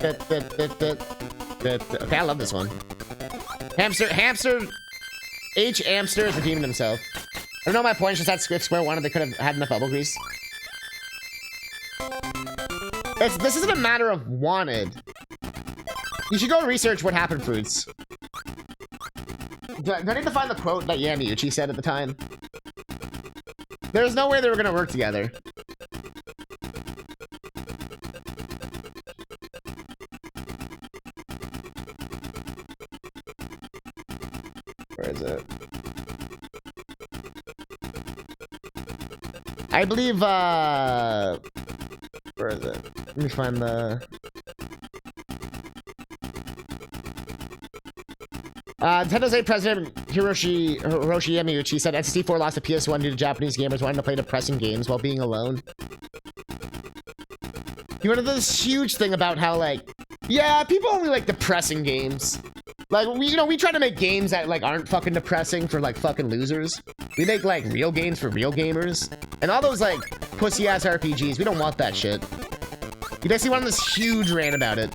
Okay, I love this one. Hamster H. Amster is redeeming himself. I don't know my point, just that Swift Square wanted they could have had enough bubble grease. This isn't a matter of wanted. You should go research what happened, Fruits. Do I need to find the quote that Yamauchi said at the time? There's no way they were gonna work together. Where is it? I believe, where is it? Let me find the... Nintendo's A president Hiroshi Yamauchi said N64 lost to PS1 due to Japanese gamers wanting to play depressing games while being alone. He went into this huge thing about how, like, yeah, people only like depressing games. Like, we try to make games that, like, aren't fucking depressing for, like, fucking losers. We make, like, real games for real gamers. And all those, like, pussy-ass RPGs, we don't want that shit. He basically went on this huge rant about it.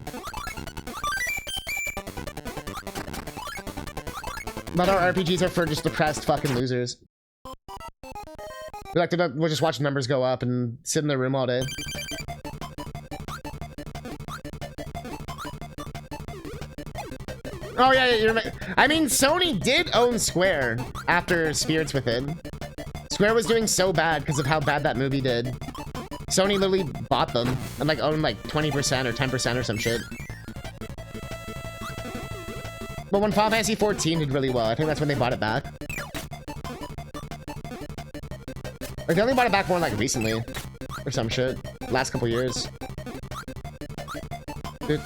But our RPGs are for just depressed fucking losers. We like to, we'll just watch numbers go up and sit in the room all day. Oh yeah, you're right. I mean, Sony did own Square after Spirits Within. Square was doing so bad because of how bad that movie did. Sony literally bought them and like owned like 20% or 10% or some shit. But when Final Fantasy 14 did really well, I think that's when they bought it back. Like they only bought it back more like recently or some shit. Last couple years. It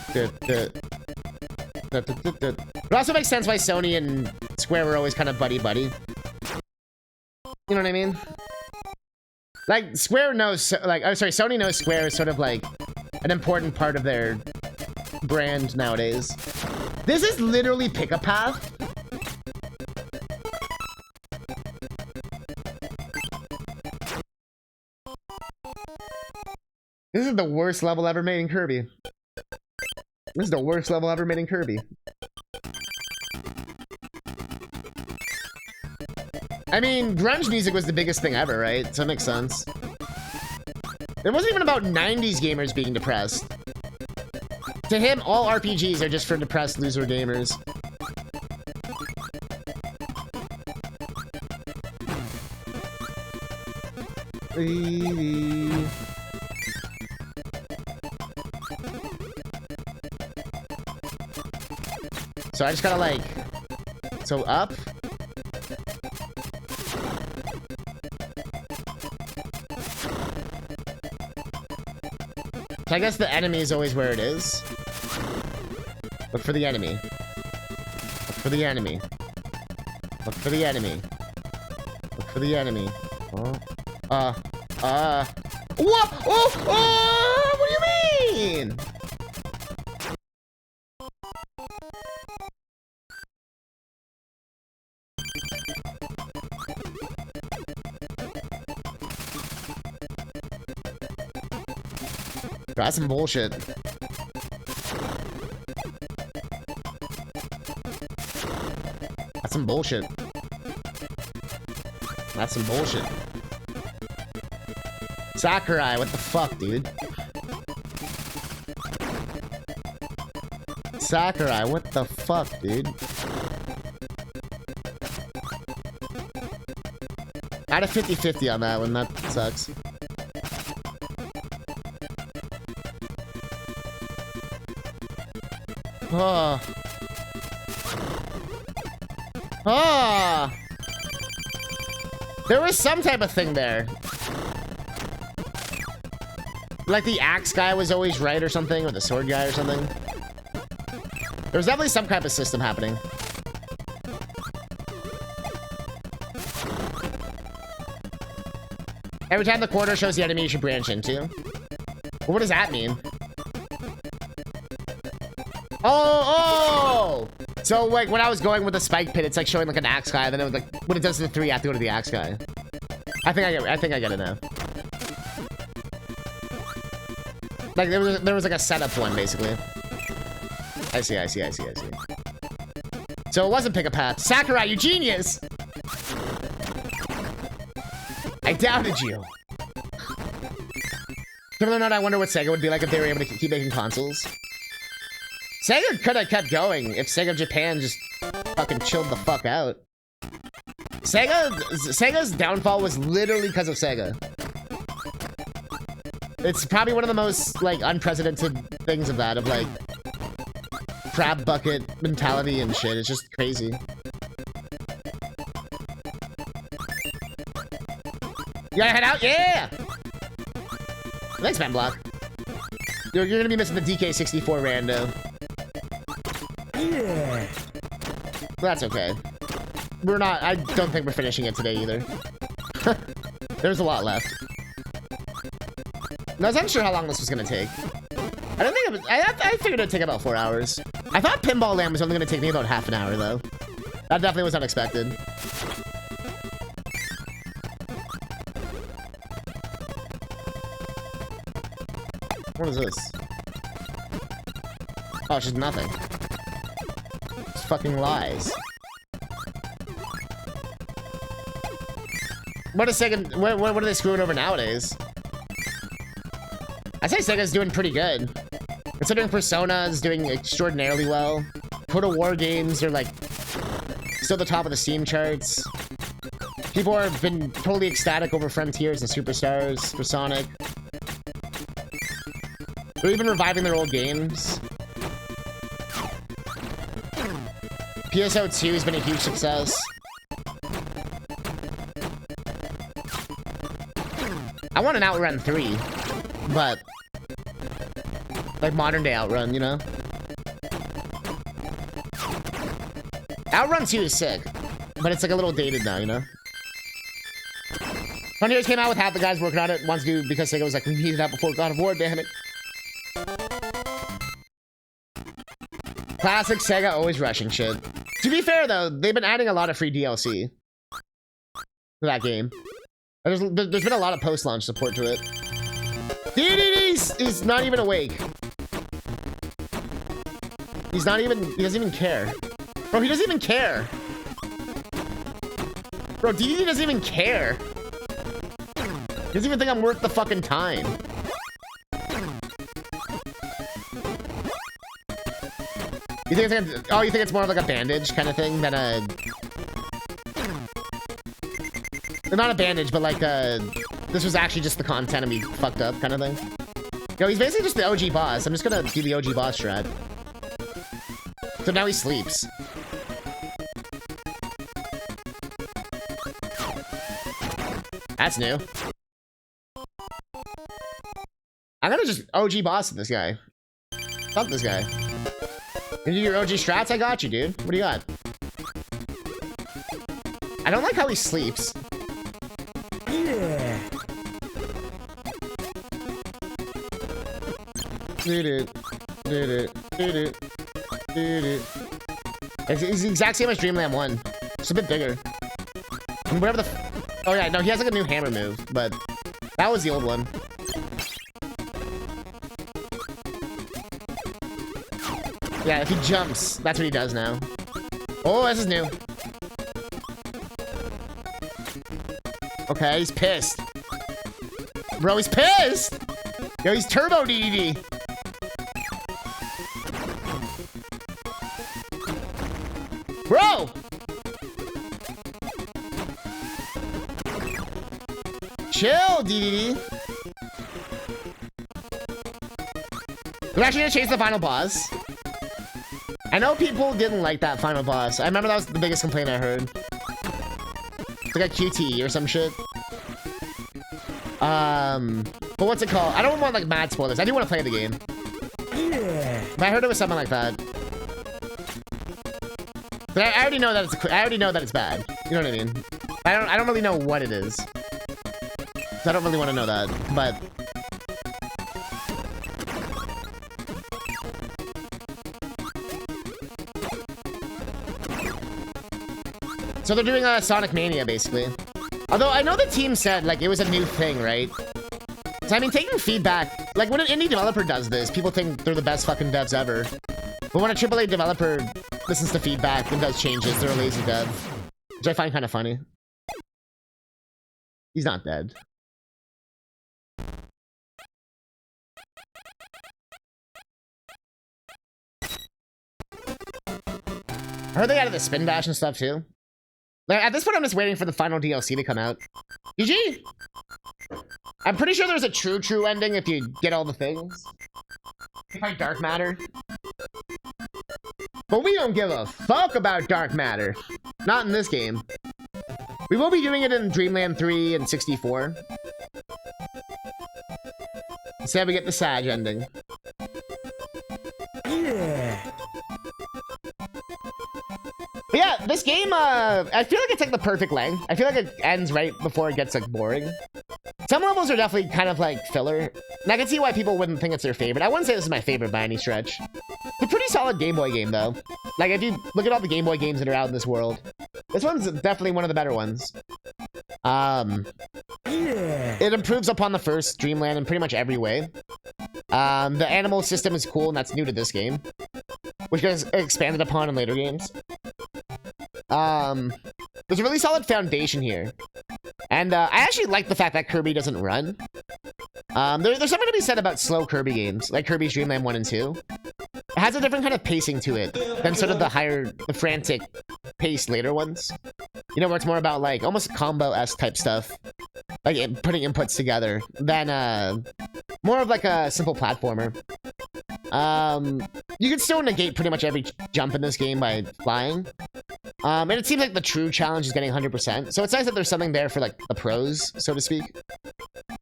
also makes sense why Sony and Square were always kind of buddy-buddy. You know what I mean? Like, Square knows, like, oh, sorry, Sony knows Square is sort of like an important part of their brand nowadays. This is literally Pick a Path. This is the worst level ever made in Kirby. This is the worst level ever made in Kirby. I mean, grunge music was the biggest thing ever, right? So it makes sense. It wasn't even about 90s gamers being depressed. To him, all RPGs are just for depressed loser gamers. So I just gotta like... So up? So I guess the enemy is always where it is. Look for the enemy. Look for the enemy. Look for the enemy. Look for the enemy. Oh. What? Oh! What do you mean? That's some bullshit. That's some bullshit. That's some bullshit. Sakurai, what the fuck, dude? Sakurai, what the fuck, dude? I had a 50-50 on that one, that sucks. Oh. Oh. There was some type of thing there. Like the axe guy was always right or something, or the sword guy or something. There was definitely some type of system happening. Every time the corner shows the enemy you should branch into. Well, what does that mean? Oh! So, like, when I was going with the spike pit, it's like showing like an axe guy, then it was like, when it does to the 3, I have to go to the axe guy. I think I get it now. Like, there was like a setup one, basically. I see. So it wasn't Pick a Path. Sakurai, you genius! I doubted you. Similar note, I wonder what Sega would be like if they were able to keep making consoles. Sega could have kept going if Sega Japan just fucking chilled the fuck out. Sega's downfall was literally because of Sega. It's probably one of the most, like, unprecedented things of that, of, like, crab bucket mentality and shit. It's just crazy. You gotta head out? Yeah! Thanks, man, Block. You're gonna be missing the DK64 rando. Yeah. Well, that's okay. We're not... I don't think we're finishing it today, either. There's a lot left. I was unsure how long this was gonna take. I don't think it was... I figured it'd take about 4 hours. I thought Pinball Land was only gonna take me about half an hour, though. That definitely was unexpected. What is this? Oh, it's just nothing. It's fucking lies. What is Sega? What are they screwing over nowadays? I say Sega's doing pretty good. Considering Persona is doing extraordinarily well. Total War games are like still the top of the Steam charts. People have been totally ecstatic over Frontiers and Superstars for Sonic. They're even reviving their old games. PSO2 has been a huge success. I want an Outrun 3, but like modern day Outrun, you know? Outrun 2 is sick, but it's like a little dated now, you know? Frontiers came out with half the guys working on it. Wants to do because Sega was like, we needed that before God of War, damn it. Classic Sega, always rushing shit. To be fair though, they've been adding a lot of free DLC to that game. There's been a lot of post-launch support to it. DDD is not even awake. He doesn't even care. Bro, he doesn't even care. Bro, DDD doesn't even care. He doesn't even think I'm worth the fucking time. You think it's like you think it's more of like a bandage kind of thing than a... Not a bandage, but like this was actually just the content and we fucked up kind of thing. Yo, he's basically just the OG boss. I'm just gonna do the OG boss strat. So now he sleeps. That's new. I'm gonna just OG boss this guy. Fuck this guy. You do your OG strats? I got you, dude. What do you got? I don't like how he sleeps. Yeah. It's the exact same as Dreamland 1. Just a bit bigger. I mean, whatever the... Oh yeah, no, he has like a new hammer move, but that was the old one. Yeah, if he jumps, that's what he does now. Oh, this is new. Okay, he's pissed. Bro, he's pissed! Yo, he's turbo DDD. Bro! Chill, DDD. We're actually gonna chase the final boss. I know people didn't like that final boss. I remember that was the biggest complaint I heard. It's like a QT or some shit. But what's it called? I don't want like mad spoilers. I do want to play the game. But I heard it was something like that. But I already know that it's bad. You know what I mean? I don't really know what it is. So I don't really want to know that. But so they're doing a Sonic Mania, basically. Although I know the team said, like, it was a new thing, right? So, I mean, taking feedback... Like, when an indie developer does this, people think they're the best fucking devs ever. But when a AAA developer listens to feedback and does changes, they're a lazy dev. Which I find kind of funny. He's not dead. I heard they added the spin dash and stuff, too. Like, at this point, I'm just waiting for the final DLC to come out. GG! I'm pretty sure there's a true ending if you get all the things. Like Dark Matter. But we don't give a fuck about Dark Matter. Not in this game. We will be doing it in Dreamland 3 and 64. Instead, we get the Sag ending. Yeah. But yeah, this game, I feel like it's like the perfect length. I feel like it ends right before it gets like boring. Some levels are definitely kind of like filler. And I can see why people wouldn't think it's their favorite. I wouldn't say this is my favorite by any stretch. It's a pretty solid Game Boy game though. Like if you look at all the Game Boy games that are out in this world, this one's definitely one of the better ones. It improves upon the first Dreamland in pretty much every way. The animal system is cool and that's new to this game, which gets expanded upon in later games. There's a really solid foundation here. And I actually like the fact that Kirby doesn't run. There's something to be said about slow Kirby games, like Kirby's Dream Land 1 and 2. It has a different kind of pacing to it than sort of the frantic paced later ones. You know, where it's more about like almost combo-esque type stuff, like putting inputs together, than more of like a simple platformer. You can still negate pretty much every jump in this game by flying. And it seems like the true challenge is getting 100%. So it's nice that there's something there for like the pros, so to speak.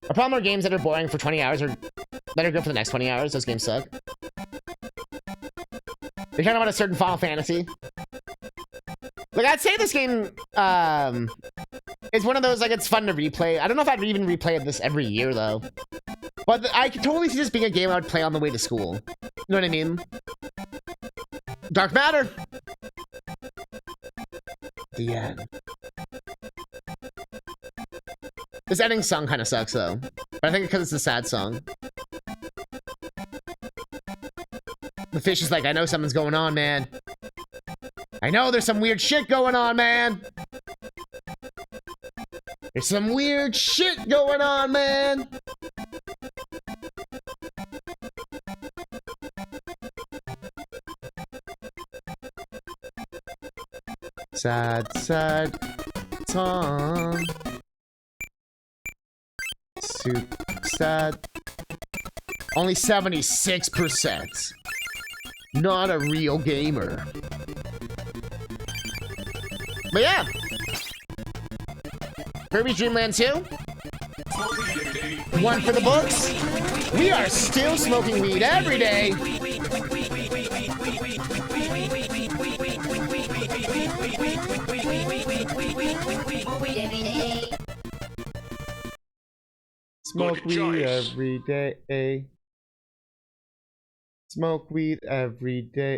A problem are games that are boring for 20 hours or that are good for the next 20 hours. Those games suck. You're talking about a certain Final Fantasy. Like, I'd say this game is one of those, like, it's fun to replay. I don't know if I'd even replay this every year, though. But I could totally see this being a game I would play on the way to school. You know what I mean? Dark Matter! The end. This ending song kind of sucks, though. But I think because it's a sad song. The fish is like, I know something's going on, man. I know there's some weird shit going on, man. There's some weird shit going on, man. Sad, sad song. Soup, sad. Only 76%. Not a real gamer. But yeah. Kirby's Dream Land 2. One for the books. We are still smoking weed every day. Smoke weed every day. Smoke weed every day.